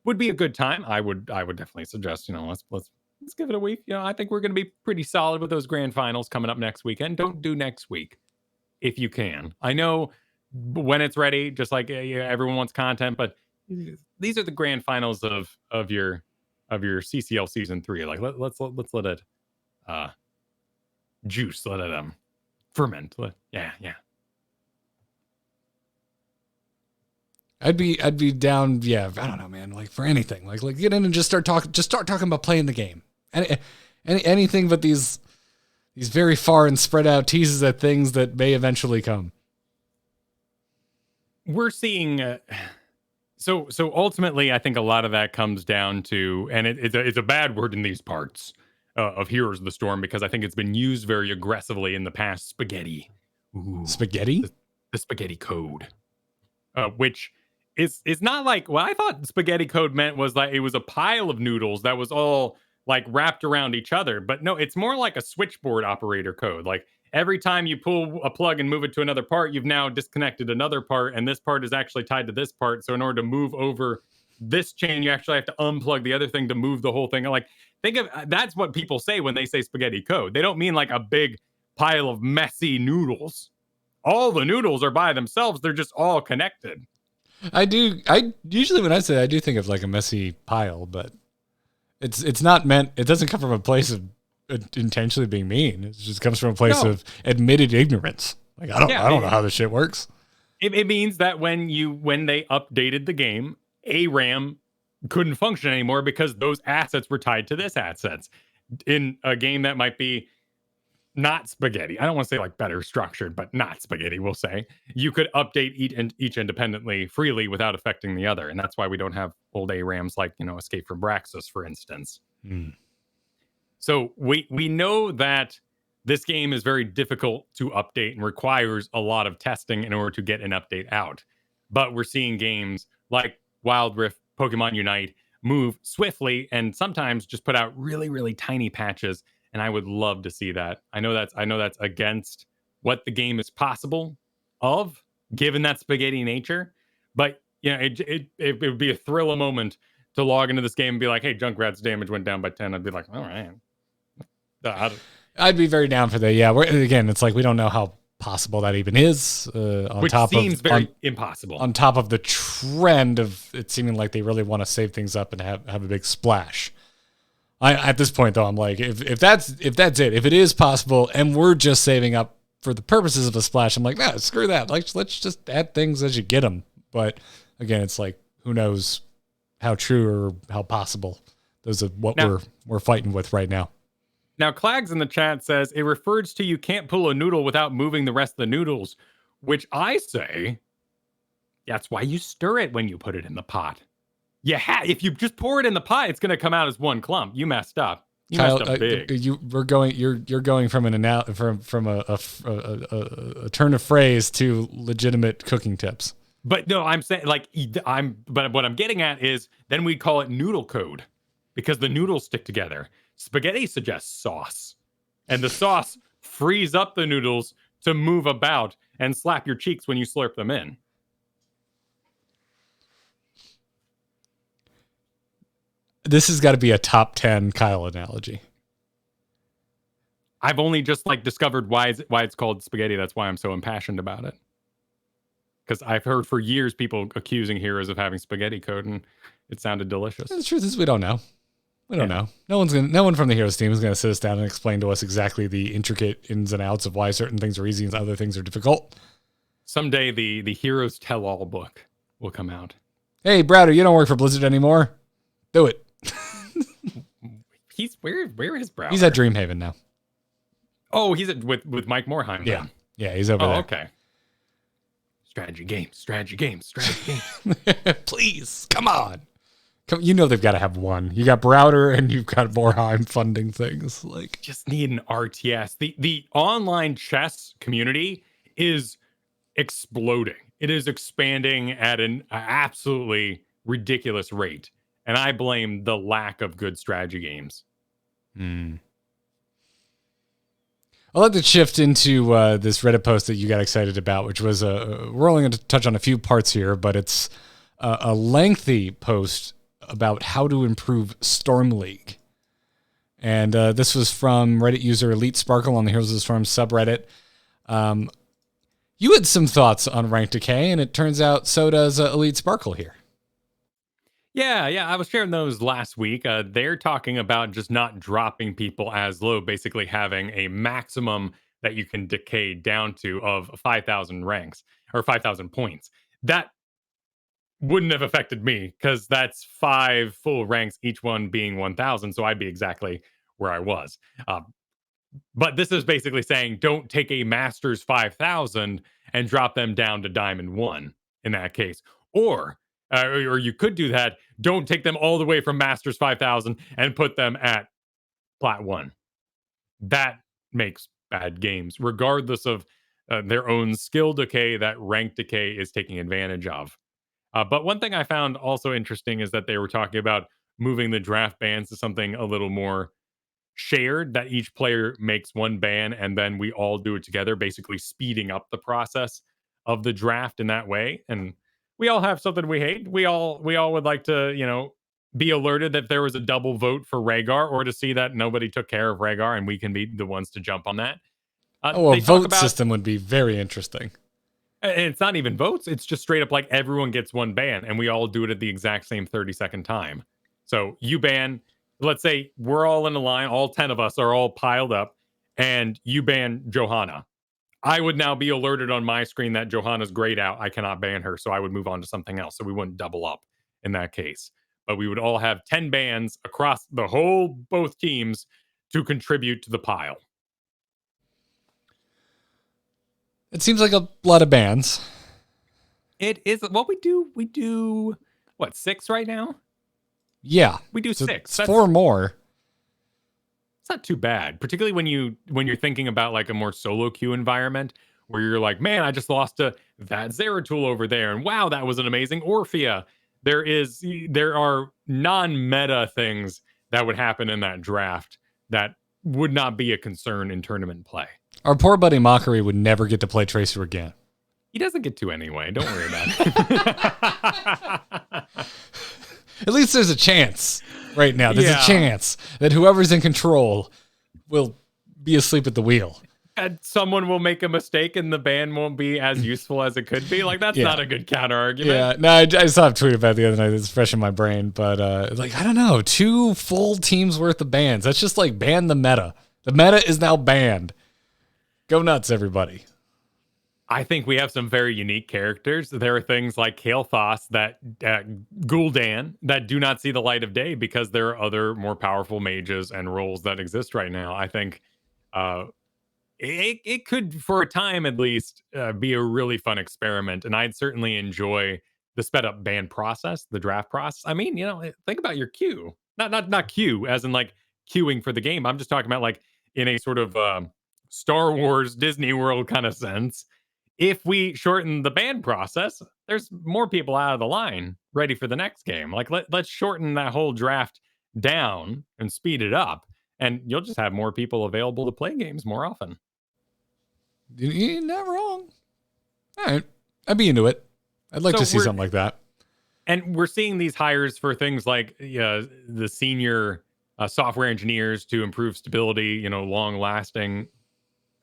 would be a good time. I would definitely suggest, let's give it a week. I think we're going to be pretty solid with those grand finals coming up next weekend. Don't do next week if you can. I know when it's ready, just like everyone wants content, but these are the grand finals of your CCL season 3. Like let's let it juice. Let it Ferment. Yeah. I'd be down. Yeah, I don't know, man. Like for anything, like get in and just start talking about playing the game. Anything but these very far and spread out teases at things that may eventually come. We're seeing. So ultimately, I think a lot of that comes down to, and it's a bad word in these parts of Heroes of the Storm, because I think it's been used very aggressively in the past. Spaghetti. Ooh, spaghetti? The spaghetti code. Which is not like what I thought spaghetti code meant was like it was a pile of noodles that was all like wrapped around each other. But no, it's more like a switchboard operator code. Like every time you pull a plug and move it to another part, you've now disconnected another part, and this part is actually tied to this part. So in order to move over this chain, you actually have to unplug the other thing to move the whole thing. Like think of that's what people say when they say spaghetti code. They don't mean like a big pile of messy noodles. All the noodles are by themselves. They're just all connected. I usually when I say I do think of like a messy pile, but it's not meant. It doesn't come from a place of intentionally being mean. It just comes from a place of admitted ignorance. Like I don't know how this shit works. It means that when they updated the game, ARAM couldn't function anymore because those assets were tied to this assets. In a game that might be not spaghetti, I don't want to say like better structured, but not spaghetti, we'll say, you could update each independently freely without affecting the other. And that's why we don't have old ARAMs like, Escape from Braxis, for instance. So we know that this game is very difficult to update and requires a lot of testing in order to get an update out. But we're seeing games like Wild Rift, Pokemon Unite move swiftly and sometimes just put out really, really tiny patches. And I would love to see that. I know that's against what the game is possible of, given that spaghetti nature. But it would be a thrill a moment to log into this game and be like, "Hey, Junkrat's damage went down by 10." I'd be like, "All right." I'd be very down for that. Yeah, again, it's like we don't know how possible that even is. Which seems very impossible. On top of the trend of it seeming like they really want to save things up and have a big splash. At this point, though, I'm like, if that's it, if it is possible, and we're just saving up for the purposes of a splash, I'm like, nah, screw that. Like, let's just add things as you get them. But again, it's like, who knows how true or how possible those are what we're fighting with right now. Now, Clags in the chat says it refers to you can't pull a noodle without moving the rest of the noodles, which I say that's why you stir it when you put it in the pot. If you just pour it in the pot, it's going to come out as one clump. You messed up. Kyle, messed up big. You're going from from a turn of phrase to legitimate cooking tips. But no, I'm saying but what I'm getting at is then we call it noodle code because the noodles stick together. Spaghetti suggests sauce, and the sauce frees up the noodles to move about and slap your cheeks when you slurp them in. This has got to be a top 10 Kyle analogy. I've only just discovered why it's called spaghetti. That's why I'm so impassioned about it. Because I've heard for years people accusing Heroes of having spaghetti code, and it sounded delicious. And the truth is, we don't know. We don't know. No one from the Heroes team is going to sit us down and explain to us exactly the intricate ins and outs of why certain things are easy and other things are difficult. Someday the Heroes Tell-All book will come out. Hey, Browder, you don't work for Blizzard anymore. Do it. He's where is Browder? He's at Dreamhaven now. Oh, he's with Mike Morheim. Yeah. Yeah, he's over there. Okay. Strategy games. Please, come on. They've got to have one. You got Browder and you've got Morheim funding things. Just need an RTS. The online chess community is exploding. It is expanding at an absolutely ridiculous rate. And I blame the lack of good strategy games. I'd like to shift into this Reddit post that you got excited about, which was we're only going to touch on a few parts here, but it's a lengthy post about how to improve Storm League. And this was from Reddit user Elite Sparkle on the Heroes of the Storm subreddit. You had some thoughts on rank decay, and it turns out so does Elite Sparkle here. Yeah, I was sharing those last week. They're talking about just not dropping people as low, basically having a maximum that you can decay down to of 5,000 ranks or 5,000 points. That wouldn't have affected me because that's 5 full ranks, each one being 1,000. So I'd be exactly where I was. But this is basically saying don't take a Masters 5,000 and drop them down to Diamond 1 in that case. Or you could do that. Don't take them all the way from Masters 5,000 and put them at Plat 1. That makes bad games, regardless of their own skill decay that rank decay is taking advantage of. But one thing I found also interesting is that they were talking about moving the draft bans to something a little more shared, that each player makes one ban and then we all do it together, basically speeding up the process of the draft in that way. And we all have something we hate. We all would like to, be alerted that there was a double vote for Rhaegar, or to see that nobody took care of Rhaegar and we can be the ones to jump on that. A vote system would be very interesting. And it's not even votes. It's just straight up like everyone gets one ban and we all do it at the exact same 30-second time. So you ban, let's say we're all in a line, all 10 of us are all piled up, and you ban Johanna. I would now be alerted on my screen that Johanna's grayed out. I cannot ban her, so I would move on to something else. So we wouldn't double up in that case. But we would all have 10 bans across both teams to contribute to the pile. It seems like a lot of bans. It is. Well, we do, what, 6 right now? Yeah. We do 6. That's 4 more. It's not too bad, particularly when you're thinking about like a more solo queue environment where you're like, man, I just lost to that Zeratul over there, and wow, that was an amazing Orphea. There are non-meta things that would happen in that draft that would not be a concern in tournament play. Our poor buddy Mockery would never get to play Tracer again. He doesn't get to anyway. Don't worry about it. At least there's a chance right now. There's a chance that whoever's in control will be asleep at the wheel. And someone will make a mistake and the ban won't be as useful as it could be. Like, that's not a good counter argument. Yeah, no, I saw a tweet about it the other night. It's fresh in my brain. But, I don't know. 2 full teams worth of bans. That's just like ban the meta. The meta is now banned. Go nuts, everybody. I think we have some very unique characters. There are things like Kael'thas, that Gul'dan, that do not see the light of day because there are other more powerful mages and roles that exist right now. I think it could, for a time at least, be a really fun experiment. And I'd certainly enjoy the sped up ban process, the draft process. I mean, think about your queue. Not queue as in like queuing for the game. I'm just talking about like in a sort of Star Wars Disney World kind of sense. If we shorten the ban process, there's more people out of the line ready for the next game. Like, let's shorten that whole draft down and speed it up, and you'll just have more people available to play games more often. You're not wrong. All right. I'd be into it. I'd like to see something like that. And we're seeing these hires for things like the senior software engineers to improve stability, long-lasting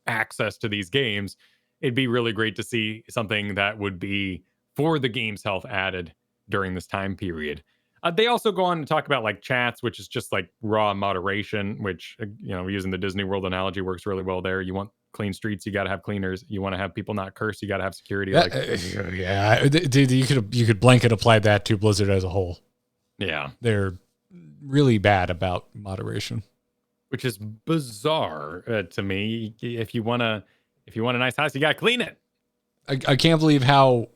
access to these games. It'd be really great to see something that would be for the game's health added during this time period. They also go on to talk about like chats, which is just like raw moderation, which, using the Disney World analogy works really well there. You want clean streets, you got to have cleaners. You want to have people not curse, you got to have security. Dude, you could blanket apply that to Blizzard as a whole. Yeah. They're really bad about moderation. Which is bizarre to me. If you want a nice house, you got to clean it. I can't believe how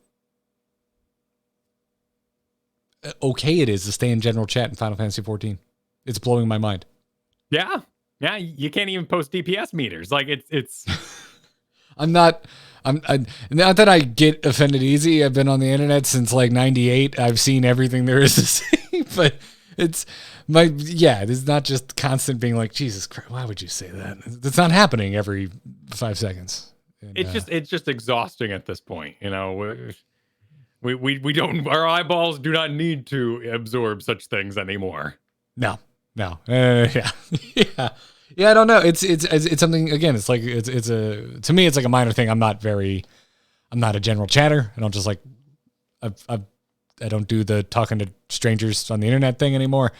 okay it is to stay in general chat in Final Fantasy 14. It's blowing my mind. Yeah. Yeah. You can't even post DPS meters. Like it's I'm not that I get offended easy. I've been on the internet since like 98. I've seen everything there is to see, but it's not just constant being like, Jesus Christ, why would you say that? It's not happening every 5 seconds. And, it's just exhausting at this point. We don't, our eyeballs do not need to absorb such things anymore. No. Yeah. I don't know. It's something, again, it's like, to me, it's like a minor thing. I'm not a general chatter. I don't just I don't do the talking to strangers on the internet thing anymore.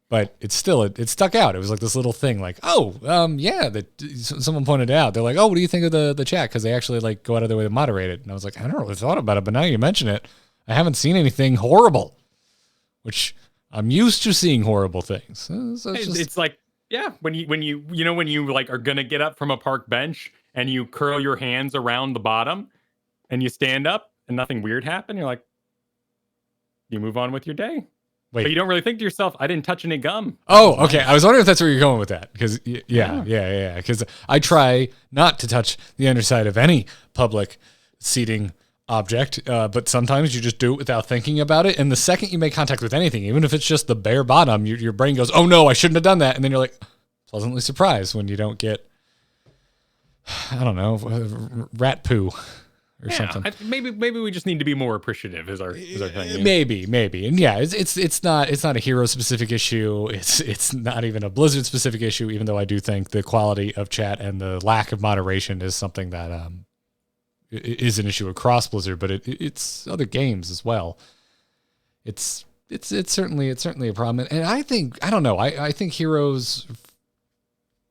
But it's still it stuck out. It was like this little thing, like, yeah, that someone pointed it out. They're like, oh, what do you think of the chat? Because they actually like go out of their way to moderate it. And I was like, I never really thought about it, but now you mention it, I haven't seen anything horrible, which I'm used to seeing horrible things. So it's like, yeah, when you like are gonna get up from a park bench and you curl your hands around the bottom and you stand up and nothing weird happened, you're like, you move on with your day. Wait. But you don't really think to yourself, I didn't touch any gum. Oh, okay. Nice. I was wondering if that's where you're going with that. Because, yeah. Because I try not to touch the underside of any public seating object, but sometimes you just do it without thinking about it. And the second you make contact with anything, even if it's just the bare bottom, your brain goes, oh, no, I shouldn't have done that. And then you're like pleasantly surprised when you don't get, I don't know, rat poo. Or something. Maybe we just need to be more appreciative. Is our thing? Maybe, and yeah, it's not a hero specific issue. It's not even a Blizzard specific issue. Even though I do think the quality of chat and the lack of moderation is something that is an issue across Blizzard, but it's other games as well. It's certainly a problem, and I think I think Heroes.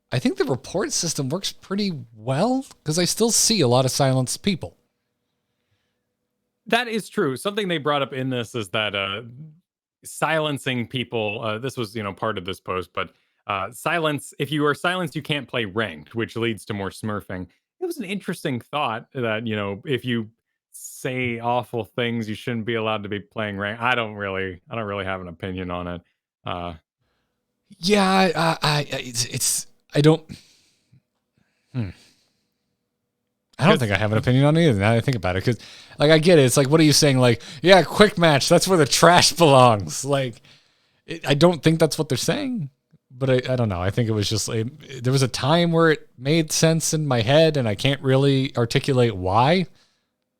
I think the report system works pretty well because I still see a lot of silenced people. That is true. Something they brought up in this is that silencing people, this was, part of this post, but if you are silenced, you can't play ranked, which leads to more smurfing. It was an interesting thought that, if you say awful things, you shouldn't be allowed to be playing ranked. I don't really have an opinion on it. I don't think I have an opinion on it either now that I think about it. Because, like, I get it. It's like, what are you saying? Like, yeah, quick match. That's where the trash belongs. Like, I don't think that's what they're saying. But I don't know. I think it was just, there was a time where it made sense in my head, and I can't really articulate why.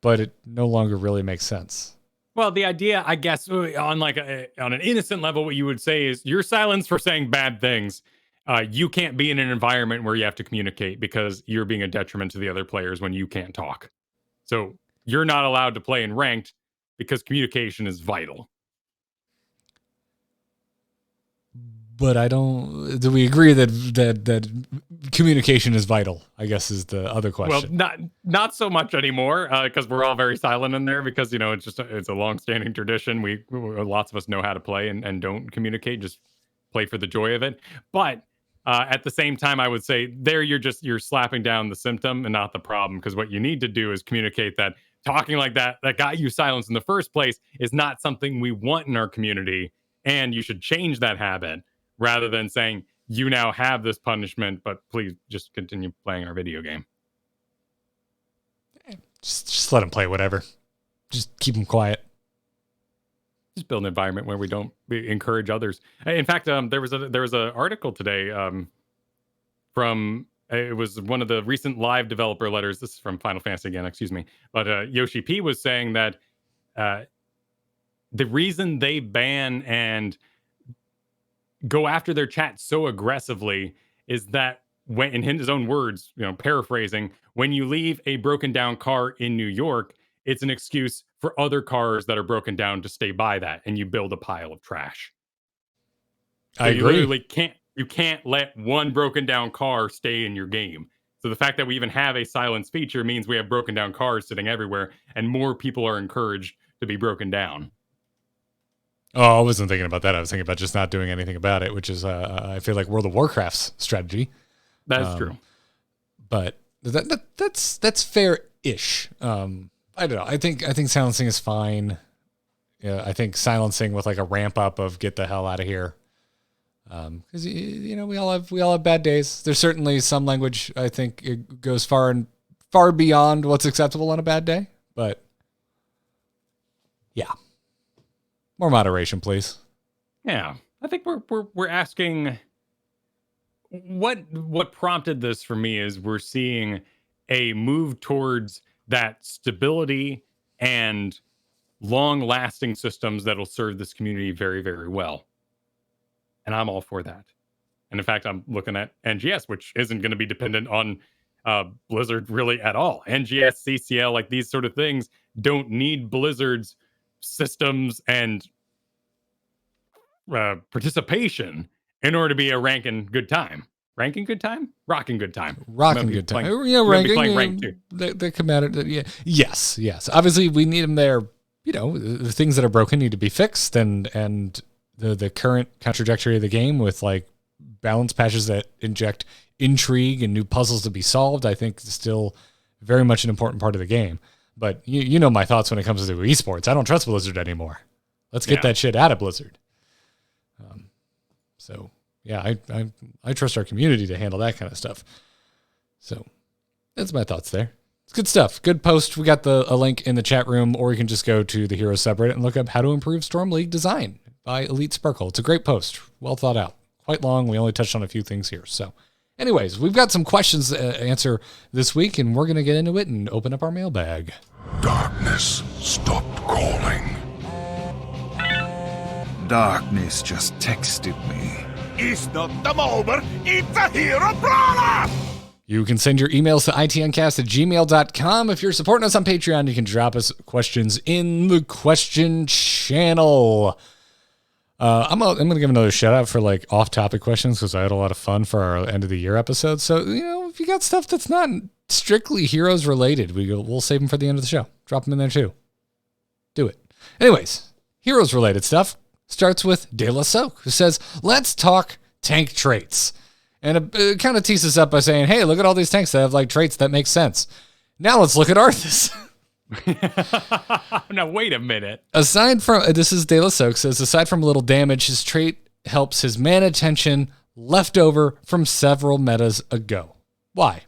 But it no longer really makes sense. Well, the idea, I guess, on an innocent level, what you would say is you're silenced for saying bad things. You can't be in an environment where you have to communicate because you're being a detriment to the other players when you can't talk. So you're not allowed to play in ranked because communication is vital. But do we agree that communication is vital? I guess is the other question. Well, not so much anymore because we're all very silent in there because, it's a long-standing tradition. We lots of us know how to play and don't communicate, just play for the joy of it. But at the same time, I would say there you're slapping down the symptom and not the problem, because what you need to do is communicate that talking like that got you silenced in the first place is not something we want in our community, and you should change that habit rather than saying you now have this punishment, but please just continue playing our video game. Just let them play whatever. Just keep them quiet. Just build an environment where we don't encourage others. In fact, there was a article today from it was one of the recent live developer letters. This is from Final Fantasy again, excuse me. But Yoshi P was saying that the reason they ban and go after their chat so aggressively is that when, in his own words, paraphrasing, when you leave a broken down car in New York, it's an excuse for other cars that are broken down to stay by that, and you build a pile of trash. So I agree. You literally can't let one broken down car stay in your game. So the fact that we even have a silence feature means we have broken down cars sitting everywhere, and more people are encouraged to be broken down. Oh, I wasn't thinking about that. I was thinking about just not doing anything about it, which is, I feel like World of Warcraft's strategy. That's true. But that's fair-ish. I don't know. I think silencing is fine. Yeah, I think silencing with like a ramp up of get the hell out of here. Because we all have bad days. There's certainly some language I think it goes far beyond what's acceptable on a bad day. But yeah, more moderation, please. Yeah, I think we're asking. What prompted this for me is we're seeing a move towards that stability and long-lasting systems that'll serve this community very, very well. And I'm all for that. And in fact, I'm looking at NGS, which isn't going to be dependent on Blizzard really at all. NGS, CCL, like these sort of things don't need Blizzard's systems and participation in order to be a ranking good time. Ranking good time? Rocking good time. Rocking good time. Ranking. Rank too. They come at it. Yeah. Yes. Obviously, we need them there. The things that are broken need to be fixed, and the current trajectory of the game with like balance patches that inject intrigue and new puzzles to be solved, I think is still very much an important part of the game. But you know my thoughts when it comes to esports. I don't trust Blizzard anymore. Let's get that shit out of Blizzard. I trust our community to handle that kind of stuff. So that's my thoughts there. It's good stuff. Good post. We got a link in the chat room, or you can just go to the Heroes subreddit and look up how to improve Storm League design by Elite Sparkle. It's a great post. Well thought out. Quite long. We only touched on a few things here. So anyways, we've got some questions to answer this week, and we're going to get into it and open up our mailbag. Darkness stopped calling. Darkness just texted me. It's not the over, it's a hero brawler! You can send your emails to ituncast@gmail.com. If you're supporting us on Patreon, you can drop us questions in the question channel. I'm going to give another shout out for like off-topic questions because I had a lot of fun for our end of the year episode. So, if you got stuff that's not strictly Heroes related, we'll save them for the end of the show. Drop them in there too. Do it. Anyways, Heroes related stuff starts with De La Soak, who says, let's talk tank traits. And it kind of teases up by saying, hey, look at all these tanks that have like traits that make sense. Now let's look at Arthas. Now, wait a minute. Aside from, this is De La Soak says, aside from a little damage, his trait helps his mana tension left over from several metas ago. Why?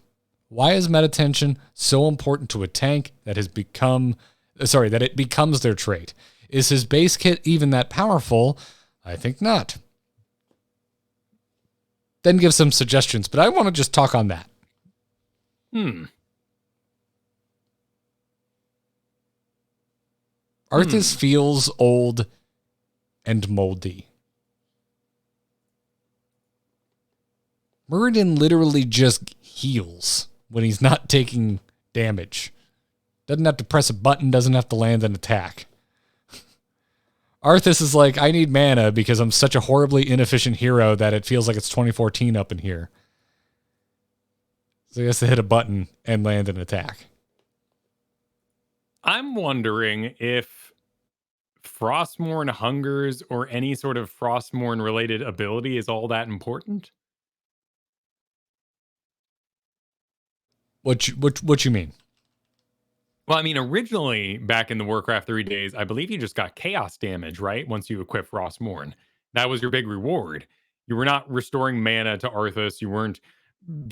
Why is meta tension so important to a tank that it becomes their trait? Is his base kit even that powerful? I think not. Then give some suggestions, but I want to just talk on that. Arthas feels old and moldy. Muradin literally just heals when he's not taking damage. Doesn't have to press a button, doesn't have to land an attack. Arthas is like, I need mana because I'm such a horribly inefficient hero that it feels like it's 2014 up in here. So he has to hit a button and land an attack. I'm wondering if Frostmourne hungers or any sort of Frostmourne related ability is all that important. What you mean? Well, I mean, originally back in the Warcraft 3 days, I believe you just got chaos damage, right? Once you equip Frostmourne. That was your big reward. You were not restoring mana to Arthas. You weren't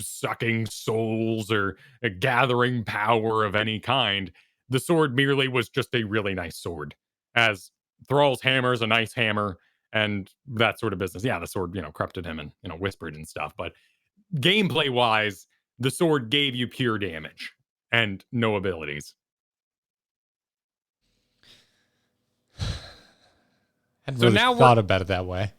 sucking souls or gathering power of any kind. The sword merely was just a really nice sword. As Thrall's hammer is a nice hammer and that sort of business. Yeah, the sword, corrupted him and, whispered and stuff. But gameplay-wise, the sword gave you pure damage and no abilities. Hadn't really thought about it that way.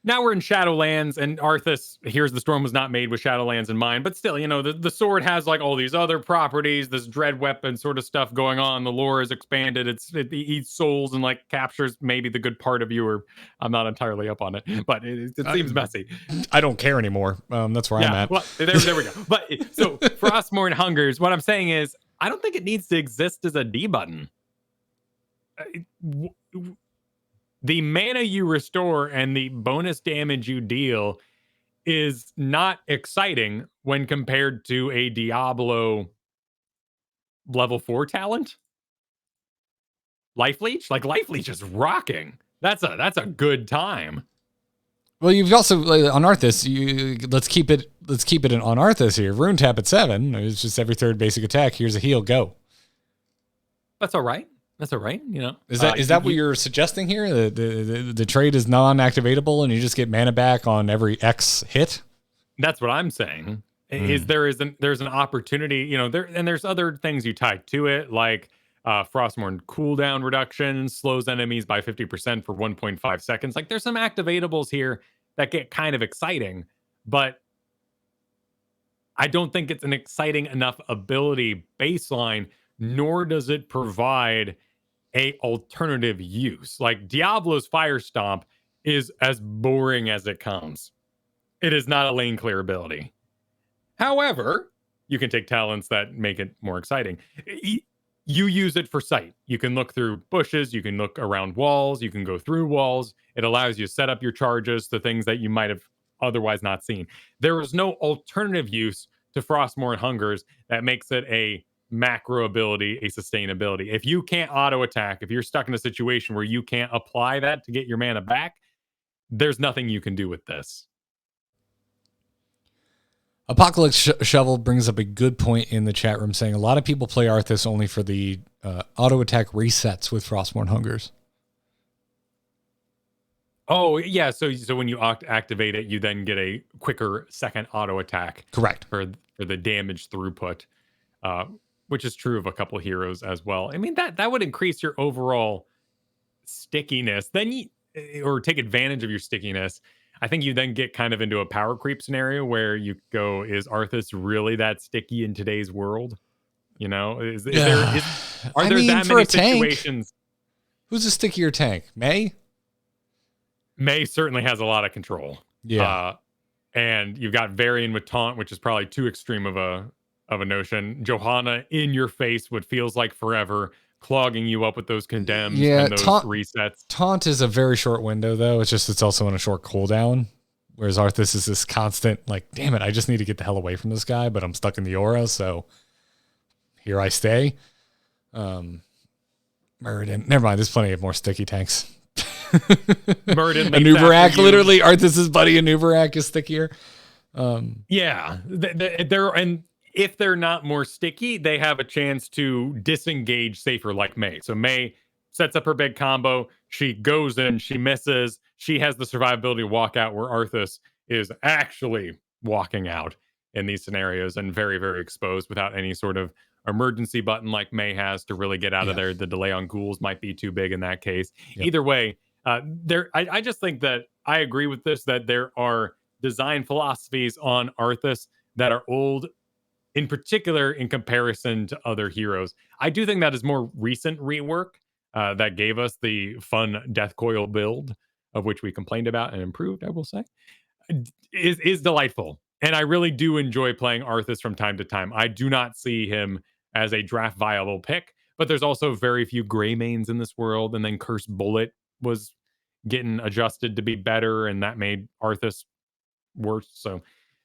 Now we're in Shadowlands, and Arthas, Here's the Storm was not made with Shadowlands in mind, but still, the sword has like all these other properties, this dread weapon sort of stuff going on. The lore is expanded. It eats souls and like captures maybe the good part of you, or I'm not entirely up on it, but it seems messy. I don't care anymore. That's where I'm at. Well, there we go. But so Frostmourne hungers. What I'm saying is, I don't think it needs to exist as a D button. The mana you restore and the bonus damage you deal is not exciting when compared to a Diablo level 4 talent. Life Leech? Like, Life Leech is rocking. That's a good time. Well, you've also on Arthas. Let's keep it on Arthas here. Rune tap at 7. It's just every third basic attack. Here's a heal. Go. That's all right. Is that what you're suggesting here? The trait is non-activatable and you just get mana back on every X hit? That's what I'm saying. There's an opportunity, there's other things you tie to it, like Frostmourne cooldown reduction slows enemies by 50% for 1.5 seconds. Like, there's some activatables here that get kind of exciting, but I don't think it's an exciting enough ability baseline, nor does it provide a alternative use. Like, Diablo's Fire Stomp is as boring as it comes. It is not a lane clear ability. However, you can take talents that make it more exciting. You use it for sight. You can look through bushes, you can look around walls, you can go through walls. It allows you to set up your charges to things that you might have otherwise not seen. There is no alternative use to Frostmourne Hungers that makes it a macro ability, a sustainability. If you can't auto attack, if you're stuck in a situation where you can't apply that to get your mana back, there's nothing you can do with this. Apocalypse Shovel brings up a good point in the chat room, saying a lot of people play Arthas only for the auto attack resets with Frostmourne Hungers. Oh yeah, so when you activate it, you then get a quicker second auto attack. Correct. For the damage throughput, which is true of a couple heroes as well. I mean that would increase your overall stickiness. Then or take advantage of your stickiness. I think you then get kind of into a power creep scenario where you go, is Arthas really that sticky in today's world? You know, are there that many situations? Who's a stickier tank? May certainly has a lot of control. Yeah. And you've got Varian with taunt, which is probably too extreme of a notion. Johanna in your face, what feels like forever, clogging you up with those condemns and those resets. Taunt is a very short window, though. It's also on a short cooldown. Whereas Arthas is this constant, like, damn it, I just need to get the hell away from this guy, but I'm stuck in the aura, so here I stay. Muradin. Never mind, there's plenty of more sticky tanks. Muradin. Anubarak, literally, Arthas' buddy Anubarak is stickier. Yeah. And if they're not more sticky, they have a chance to disengage safer like May. So May sets up her big combo. She goes in, she misses. She has the survivability to walk out, where Arthas is actually walking out in these scenarios and very, very exposed without any sort of emergency button like May has to really get out of there. The delay on ghouls might be too big in that case. Yep. Either way, I just think that I agree with this, that there are design philosophies on Arthas that are old, in particular in comparison to other heroes. I do think that is more recent rework that gave us the fun Death Coil build, of which we complained about and improved, I will say, is delightful. And I really do enjoy playing Arthas from time to time. I do not see him as a draft viable pick, but there's also very few gray mains in this world. And then Cursed Bullet was getting adjusted to be better, and that made Arthas worse. So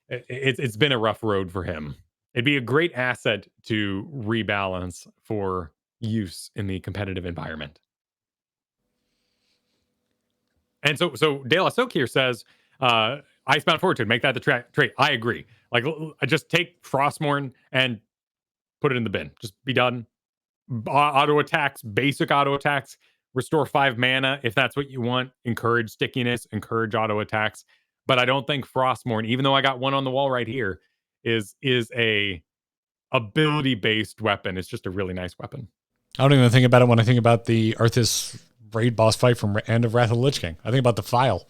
it's been a rough road for him. It'd be a great asset to rebalance for use in the competitive environment. And so De La Soak here says, Icebound Fortitude, make that the trait. I agree. Like, just take Frostmourne and put it in the bin. Just be done. Auto attacks, basic auto attacks, restore 5 mana if that's what you want. Encourage stickiness, encourage auto attacks. But I don't think Frostmourne, even though I got one on the wall right here, is a ability-based weapon. It's just a really nice weapon. I don't even think about it when I think about the Arthas raid boss fight from End of Wrath of the Lich King. I think about the file.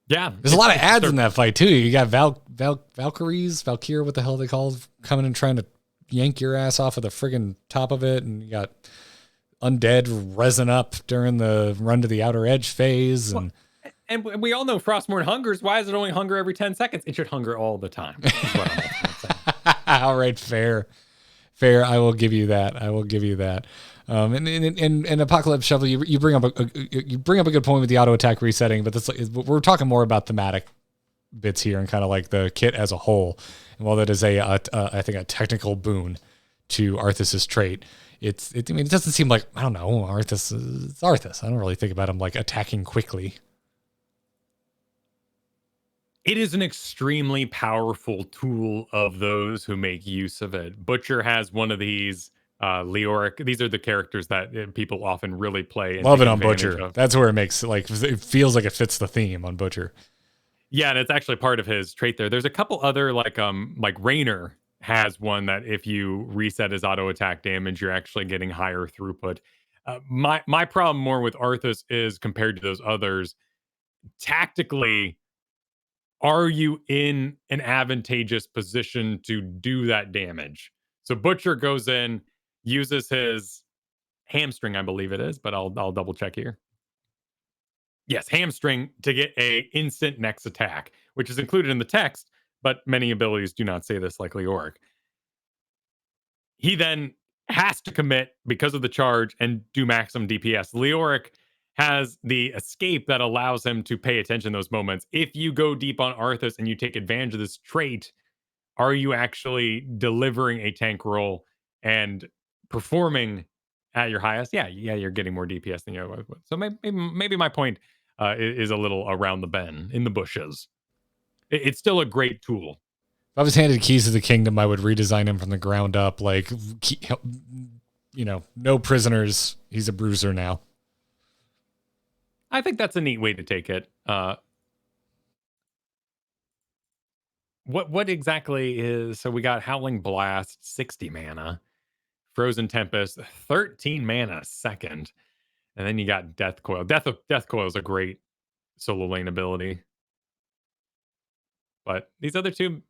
Yeah. There's a lot of ads in that fight, too. You got Valkyrie, what the hell they call, coming and trying to yank your ass off of the friggin' top of it, and you got Undead resin up during the run to the outer edge phase. And we all know Frostmourne hungers. Why is it only hunger every 10 seconds? It should hunger all the time. All right, fair. I will give you that. And Apocalypse Shovel, you bring up a good point with the auto attack resetting, but we're talking more about thematic bits here and kind of like the kit as a whole. And while that is I think a technical boon to Arthas's trait, it doesn't seem like, I don't know, Arthas is Arthas. I don't really think about him like attacking quickly. It is an extremely powerful tool of those who make use of it. Butcher has one of these. Leoric. These are the characters that people often really play. Love it on Butcher. That's where it feels like it fits the theme on Butcher. Yeah, and it's actually part of his trait there. There's a couple other like Raynor has one that if you reset his auto attack damage, you're actually getting higher throughput. My problem more with Arthas is, compared to those others, tactically, are you in an advantageous position to do that damage? So Butcher goes in, uses his hamstring, I believe it is, but I'll double check here. Yes, hamstring to get a instant next attack, which is included in the text, but many abilities do not say this, like Leoric. He then has to commit because of the charge and do maximum DPS. Leoric has the escape that allows him to pay attention those moments. If you go deep on Arthas and you take advantage of this trait, are you actually delivering a tank role and performing at your highest? Yeah, you're getting more DPS than you otherwise would. So maybe my point is a little around the bend, in the bushes. It's still a great tool. If I was handed keys to the kingdom, I would redesign him from the ground up. Like, no prisoners. He's a bruiser now. I think that's a neat way to take it. What exactly is... So we got Howling Blast, 60 mana. Frozen Tempest, 13 mana second. And then you got Death Coil. Death Coil is a great solo lane ability. But these other two...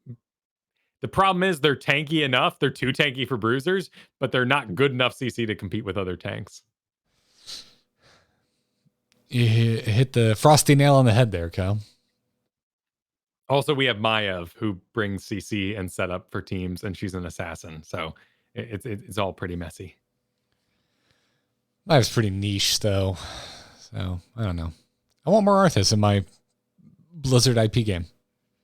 The problem is they're tanky enough. They're too tanky for bruisers, but they're not good enough CC to compete with other tanks. You hit the frosty nail on the head there, Kyle. Also, we have Maiev, who brings CC and setup for teams, and she's an assassin. So it's all pretty messy. Maev's pretty niche, though. So, I don't know. I want more Arthas in my Blizzard IP game.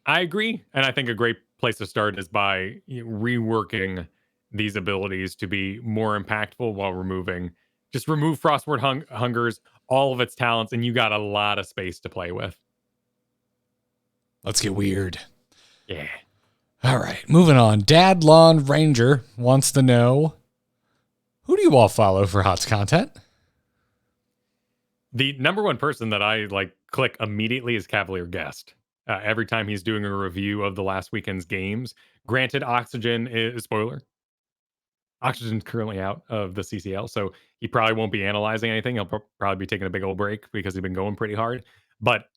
I agree. And I think a great place to start is by reworking these abilities to be more impactful while remove Frostmourne Hungers, all of its talents, and you got a lot of space to play with. Let's get weird. Yeah. All right, moving on. Dad Lawn Ranger wants to know, who do you all follow for HOTS content? The number one person that I click immediately is Cavalier Guest. Every time he's doing a review of the last weekend's games. Granted, Oxygen is spoiler. Oxygen's currently out of the CCL, so he probably won't be analyzing anything. He'll probably be taking a big old break because he's been going pretty hard. But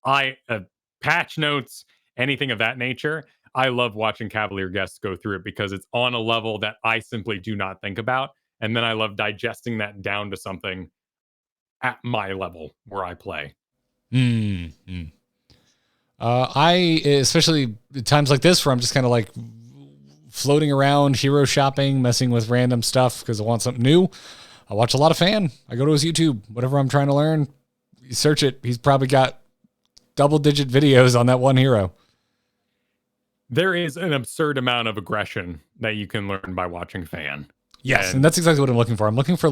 patch notes, anything of that nature, I love watching Cavalier Guests go through it because it's on a level that I simply do not think about. And then I love digesting that down to something at my level where I play. I, especially times like this where I'm just kind of like floating around, hero shopping, messing with random stuff because I want something new. I watch a lot of Fan. I go to his YouTube. Whatever I'm trying to learn, you search it. He's probably got double-digit videos on that one hero. There is an absurd amount of aggression that you can learn by watching Fan. Yes, and that's exactly what I'm looking for. I'm looking for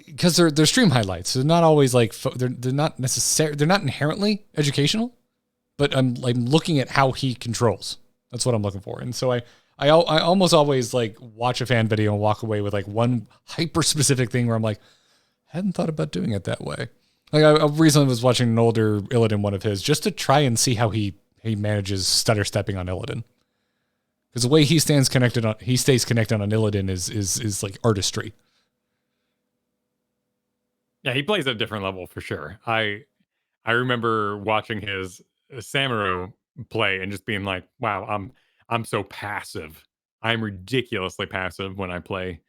because they're stream highlights. They're not always they're not necessary. They're not inherently educational, but I'm looking at how he controls. That's what I'm looking for. And so I almost always watch a Fan video and walk away with one hyper specific thing where I'm like, I hadn't thought about doing it that way. I recently was watching an older Illidan one of his just to try and see how he manages stutter stepping on Illidan. Because the way he stays connected on Illidan is like artistry. Yeah, he plays at a different level for sure. I remember watching his Samuro play and just being like, wow, I'm so passive. I'm ridiculously passive when I play.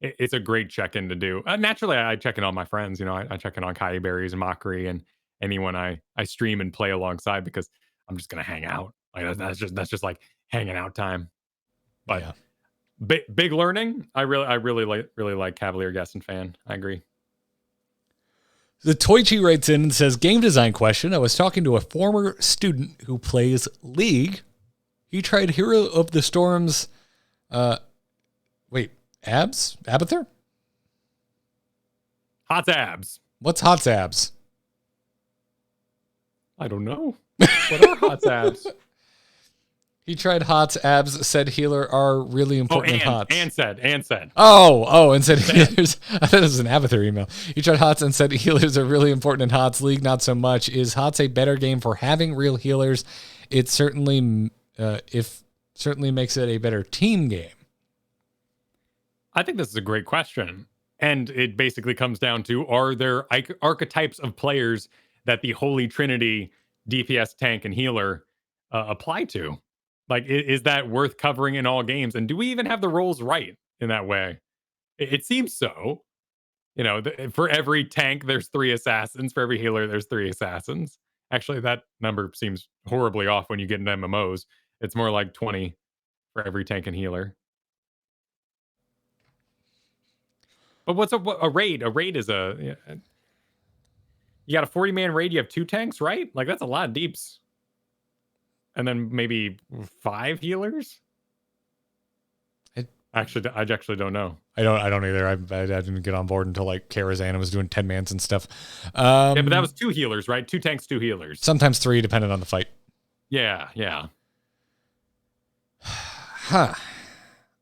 It's a great check-in to do. Naturally, I check in on my friends. I check in on Kai Berries and Mockery and anyone I stream and play alongside because I'm just gonna hang out. That's just like hanging out time. But yeah. Big learning. I really like Cavalier Guest and Fan. I agree. The Toichi writes in and says, game design question. I was talking to a former student who plays League. He tried Hero of the Storm's, abs? Abathur? Hot's abs. What's Hot's abs? I don't know. What are Hot's abs? He tried Hot's abs, said healer are really important in Hots. And said. And said healers. I thought it was an Abathur email. He tried Hots and said healers are really important in Hots. League, not so much. Is Hots a better game for having real healers? It certainly makes it a better team game. I think this is a great question. And it basically comes down to, are there archetypes of players that the Holy Trinity, DPS, tank, and healer apply to? Is that worth covering in all games? And do we even have the roles right in that way? It seems so. For every tank, there's 3 assassins. For every healer, there's 3 assassins. Actually, that number seems horribly off when you get into MMOs. It's more like 20 for every tank and healer. But what's a raid? A raid is you got a 40-man raid, you have 2 tanks, right? Like, that's a lot of deeps. And then maybe 5 healers? I actually don't know. I don't either. I didn't get on board until like Karazhan was doing 10 mans and stuff. Yeah, but that was 2 healers, right? 2 tanks, 2 healers. Sometimes 3, depending on the fight. Yeah. Huh.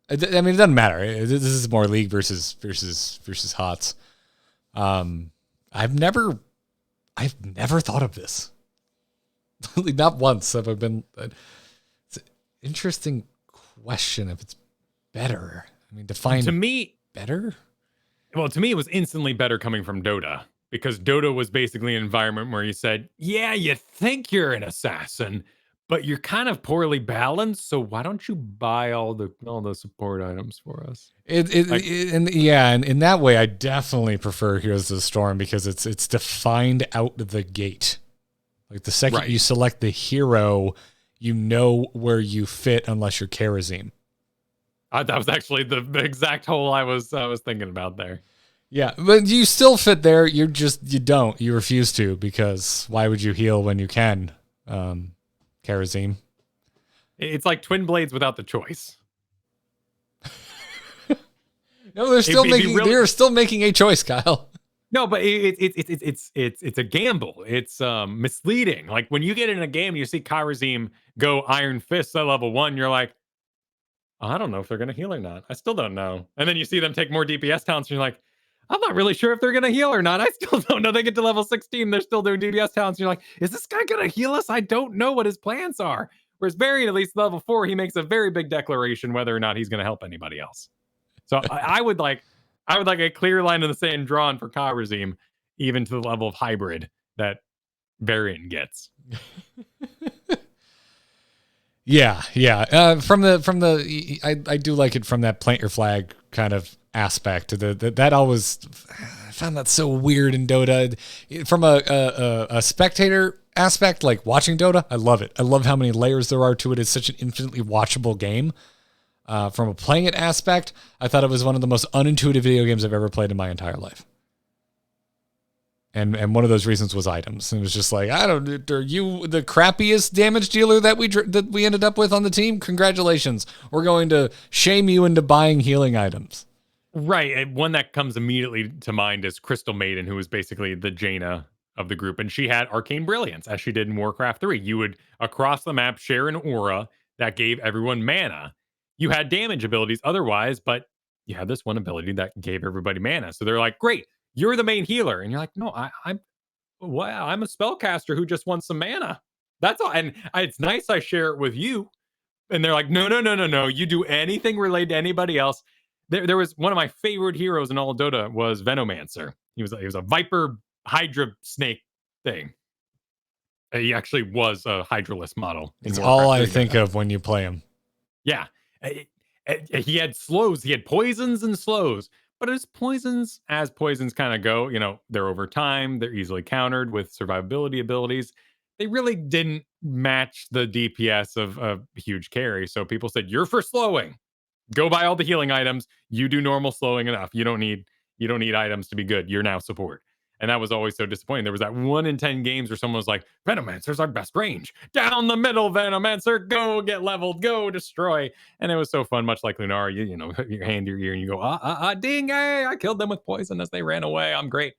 I mean, it doesn't matter. This is more league versus HOTS. I've never thought of this. Not once have I been. It's an interesting question if it's better. I mean, define to me better. Well, to me, it was instantly better coming from Dota, because Dota was basically an environment where you said, yeah, you think you're an assassin, but you're kind of poorly balanced. So why don't you buy all the support items for us? And in that way, I definitely prefer Heroes of the Storm, because it's defined out the gate. Like the second you select the hero, you know where you fit unless you're Karazhan. That was actually the exact hole I was thinking about there. Yeah, but you still fit there. You refuse to, because why would you heal when you can? Karazhan. It's like Twin Blades without the choice. No, they're still making a choice, Kyle. No, but it's a gamble. It's misleading. Like when you get in a game and you see Karazhan go Iron Fist at level 1, you're like, I don't know if they're going to heal or not. I still don't know. And then you see them take more DPS talents, and you're like, I'm not really sure if they're going to heal or not. I still don't know. They get to level 16, they're still doing DPS talents. And you're like, is this guy going to heal us? I don't know what his plans are. Whereas Varian, at least level 4, he makes a very big declaration whether or not he's going to help anybody else. So I would like a clear line in the sand drawn for Karazhan, even to the level of hybrid that Varian gets. Yeah. I do like it from that plant your flag kind of aspect. That always, I found that so weird in Dota. From a spectator aspect, like watching Dota, I love it. I love how many layers there are to it. It's such an infinitely watchable game. From a playing it aspect, I thought it was one of the most unintuitive video games I've ever played in my entire life. And one of those reasons was items. And it was just like, are you the crappiest damage dealer that we ended up with on the team? Congratulations. We're going to shame you into buying healing items. Right. And one that comes immediately to mind is Crystal Maiden, who was basically the Jaina of the group. And she had Arcane Brilliance, as she did in Warcraft 3. You would, across the map, share an aura that gave everyone mana. You had damage abilities otherwise, but you had this one ability that gave everybody mana. So they're like, great. You're the main healer. And you're like, no, I'm a spellcaster who just wants some mana. That's all. And it's nice I share it with you. And they're like, no. You do anything related to anybody else. There was one of my favorite heroes in all of Dota was Venomancer. He was a Viper Hydra snake thing. He actually was a Hydralisk model. It's all I think of when you play him. Yeah. He had slows. He had poisons and slows. But as poisons kind of go, they're over time. They're easily countered with survivability abilities. They really didn't match the DPS of a huge carry. So people said, you're for slowing. Go buy all the healing items. You do normal slowing enough. You don't need items to be good. You're now support. And that was always so disappointing. There was that 1 in 10 games where someone was like, Venomancer's our best range. Down the middle, Venomancer. Go get leveled. Go destroy. And it was so fun, much like Lunara. You hand your ear and you go, ding, hey, I killed them with poison as they ran away. I'm great.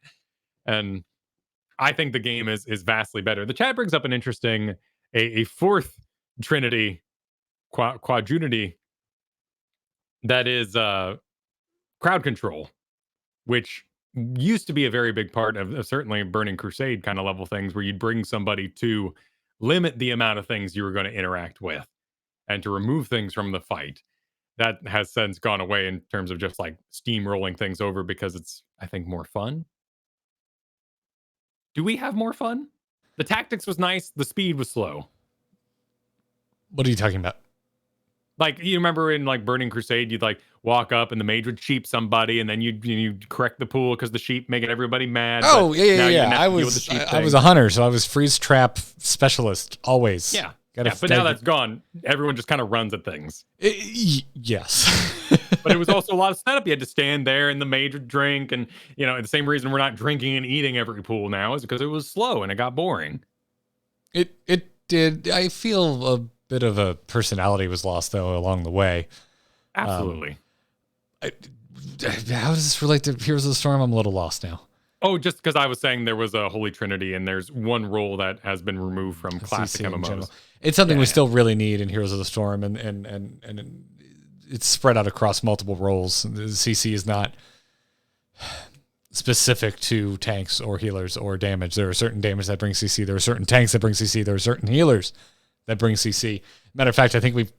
And I think the game is vastly better. The chat brings up an interesting, a fourth trinity, quadrunity, that is crowd control, which used to be a very big part of certainly Burning Crusade kind of level things, where you'd bring somebody to limit the amount of things you were going to interact with and to remove things from the fight. That has since gone away in terms of just like steamrolling things over, because it's, I think, more fun. Do we have more fun? The tactics was nice. The speed was slow. What are you talking about? Like, you remember in like Burning Crusade, you'd like walk up and the mage would sheep somebody, and then you'd correct the pool because the sheep making everybody mad. Oh, but yeah. now you didn't have to deal with the sheep I was thing. a hunter, so I was freeze trap specialist always. Yeah. Gotta But now that's gone. Everyone just kind of runs at things. Yes. But it was also a lot of setup. You had to stand there and the mage would drink. And, the same reason we're not drinking and eating every pool now is because it was slow and it got boring. It did. I feel a bit of a personality was lost, though, along the way. Absolutely. How does this relate to Heroes of the Storm? I'm a little lost now. Oh, just because I was saying there was a Holy Trinity and there's one role that has been removed from classic MMOs. It's something we still really need in Heroes of the Storm, and it's spread out across multiple roles. The CC is not specific to tanks or healers or damage. There are certain damage that bring CC. There are certain tanks that bring CC. There are certain healers that bring CC. Matter of fact, I think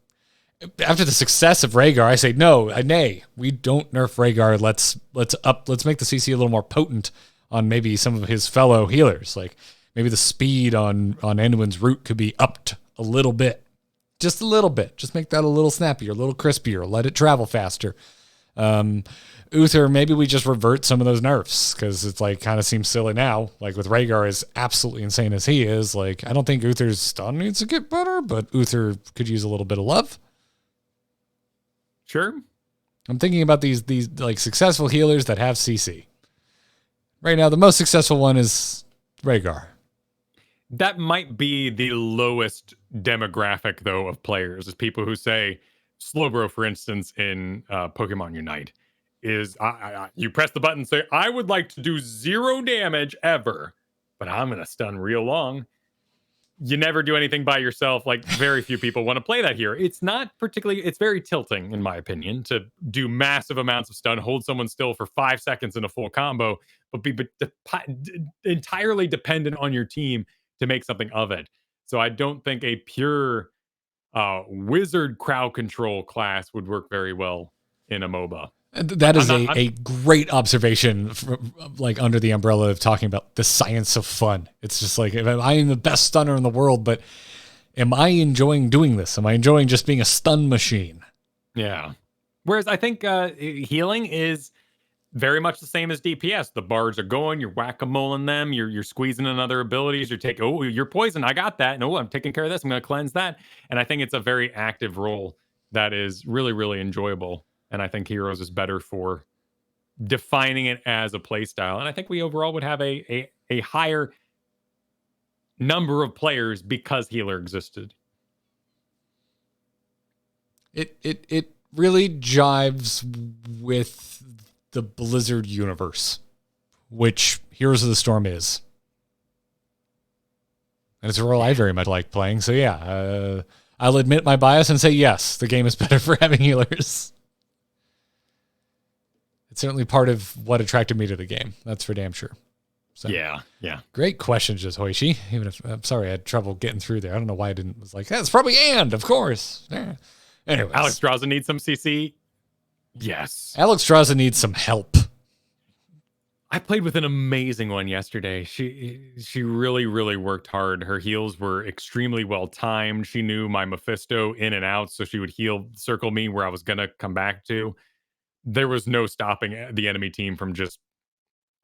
after the success of Rhaegar, I say nay. We don't nerf Rhaegar. Let's make the CC a little more potent on maybe some of his fellow healers. Like maybe the speed on Anduin's root could be upped a little bit. Just a little bit. Just make that a little snappier, a little crispier. Let it travel faster. Uther, maybe we just revert some of those nerfs because it's like kind of seems silly now. Like with Rhaegar as absolutely insane as he is, like I don't think Uther's stun needs to get better, but Uther could use a little bit of love. Sure. I'm thinking about these like successful healers that have CC. Right now, the most successful one is Rhaegar. That might be the lowest demographic, though, of players, is people who say, Slowbro, for instance, in Pokemon Unite, is you press the button and say, I would like to do 0 damage ever, but I'm going to stun real long. You never do anything by yourself. Like, very few people want to play that here. It's not particularly, it's very tilting, in my opinion, to do massive amounts of stun, hold someone still for 5 seconds in a full combo, but be entirely dependent on your team to make something of it. So I don't think a pure wizard crowd control class would work very well in a MOBA. That is a great observation, like under the umbrella of talking about the science of fun. It's just like, I am the best stunner in the world, but am I enjoying doing this? Am I enjoying just being a stun machine? Yeah. Whereas I think healing is very much the same as DPS. The bars are going, you're whack-a-moling them, you're squeezing in other abilities, you're poisoned, I got that. No, I'm taking care of this, I'm going to cleanse that. And I think it's a very active role that is really, really enjoyable. And I think Heroes is better for defining it as a play style. And I think we overall would have a higher number of players because healer existed. It really jives with the Blizzard universe, which Heroes of the Storm is. And it's a role I very much like playing. So yeah, I'll admit my bias and say yes, the game is better for having healers. It's certainly part of what attracted me to the game. That's for damn sure. So, yeah. Great question, just Hoishi. Even if I'm sorry I had trouble getting through there. I don't know why I didn't. Was like, that's probably of course. Yeah. Anyways, Alex Draza needs some CC. Yes. Alex Draza needs some help. I played with an amazing one yesterday. She really, really worked hard. Her heals were extremely well timed. She knew my Mephisto in and out, so she would circle me where I was gonna come back to. There was no stopping the enemy team from just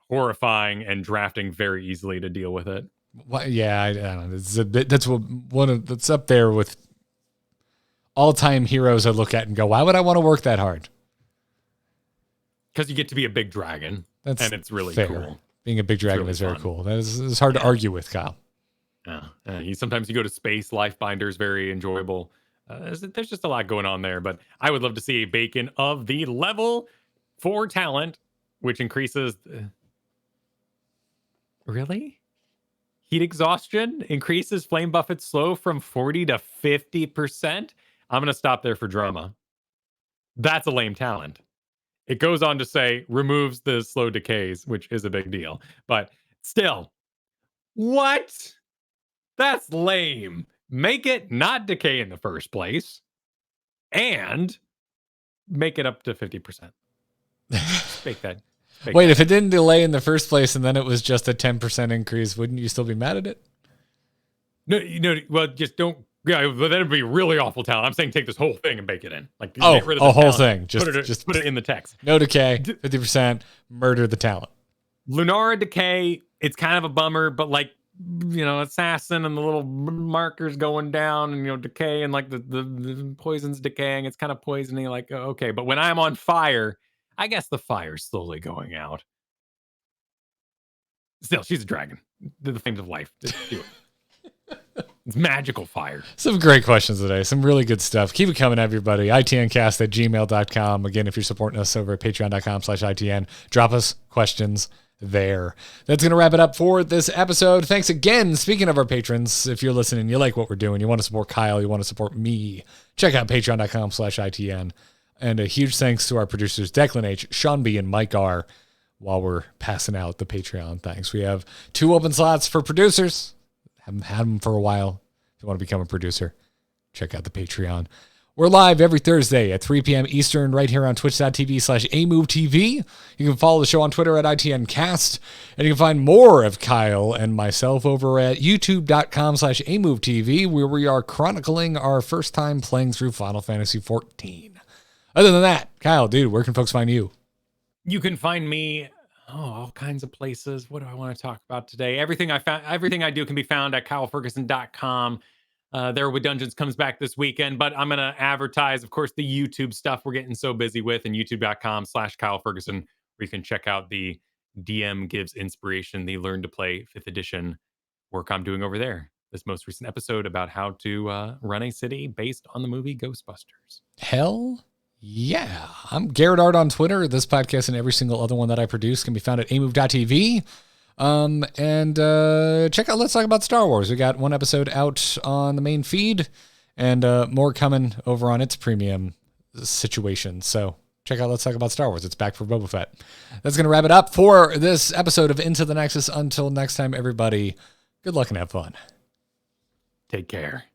horrifying and drafting very easily to deal with it. Well, yeah, I don't know. That's up there with all-time heroes I look at and go, why would I want to work that hard? Because you get to be a big dragon, and it's really fair. Cool. Being a big dragon really is very fun. Cool. That is hard to argue with, Kyle. Yeah. Sometimes you go to space. Lifebinder is very enjoyable. There's just a lot going on there, but I would love to see a bacon of the level 4 talent, which increases. Really? Heat exhaustion increases flame buffet slow from 40 to 50%. I'm going to stop there for drama. That's a lame talent. It goes on to say removes the slow decays, which is a big deal, but still, what? That's lame. Make it not decay in the first place and make it up to 50%. Make that. Wait, if it didn't delay in the first place and then it was just a 10% increase, wouldn't you still be mad at it? No, well, just don't Yeah, but that'd be really awful talent. I'm saying take this whole thing and bake it in. Like, Oh, get rid of a this whole talent, thing. just put it in the text. No decay, 50%, murder the talent. Lunara decay, it's kind of a bummer, but like, assassin and the little markers going down and, decay and like the poison's decaying. It's kind of poisoning. Like, okay. But when I'm on fire, I guess the fire's slowly going out. Still, she's a dragon. The flames of life. Just do it. It's magical fire. Some great questions today. Some really good stuff. Keep it coming, everybody. itncast@gmail.com. Again, if you're supporting us over at patreon.com/ITN, drop us questions there. That's going to wrap it up for this episode. Thanks again. Speaking of our patrons, if you're listening, you like what we're doing, you want to support Kyle, you want to support me, check out patreon.com/ITN. And a huge thanks to our producers, Declan H., Sean B., and Mike R., while we're passing out the Patreon thanks. We have 2 open slots for producers. Haven't had them for a while. If you want to become a producer, check out the Patreon. We're live every Thursday at 3 p.m. Eastern right here on twitch.tv/AMoveTV. You can follow the show on Twitter at ITNcast. And you can find more of Kyle and myself over at youtube.com/AMoveTV, where we are chronicling our first time playing through Final Fantasy XIV. Other than that, Kyle, dude, where can folks find you? You can find me all kinds of places. What do I want to talk about today? Everything I do can be found at kylefergusson.com. There with Dungeons comes back this weekend, but I'm going to advertise, of course, the YouTube stuff we're getting so busy with, and youtube.com/kylefergusson, where you can check out the DM Gives Inspiration, the Learn to Play 5th edition work I'm doing over there. This most recent episode about how to run a city based on the movie Ghostbusters. Hell yeah. I'm Garrett Art on Twitter. This podcast and every single other one that I produce can be found at amove.tv. And check out Let's Talk About Star Wars. We got 1 episode out on the main feed and more coming over on its premium situation. So check out Let's Talk About Star Wars. It's back for Boba Fett. That's going to wrap it up for this episode of Into the Nexus. Until next time, everybody, good luck and have fun. Take care.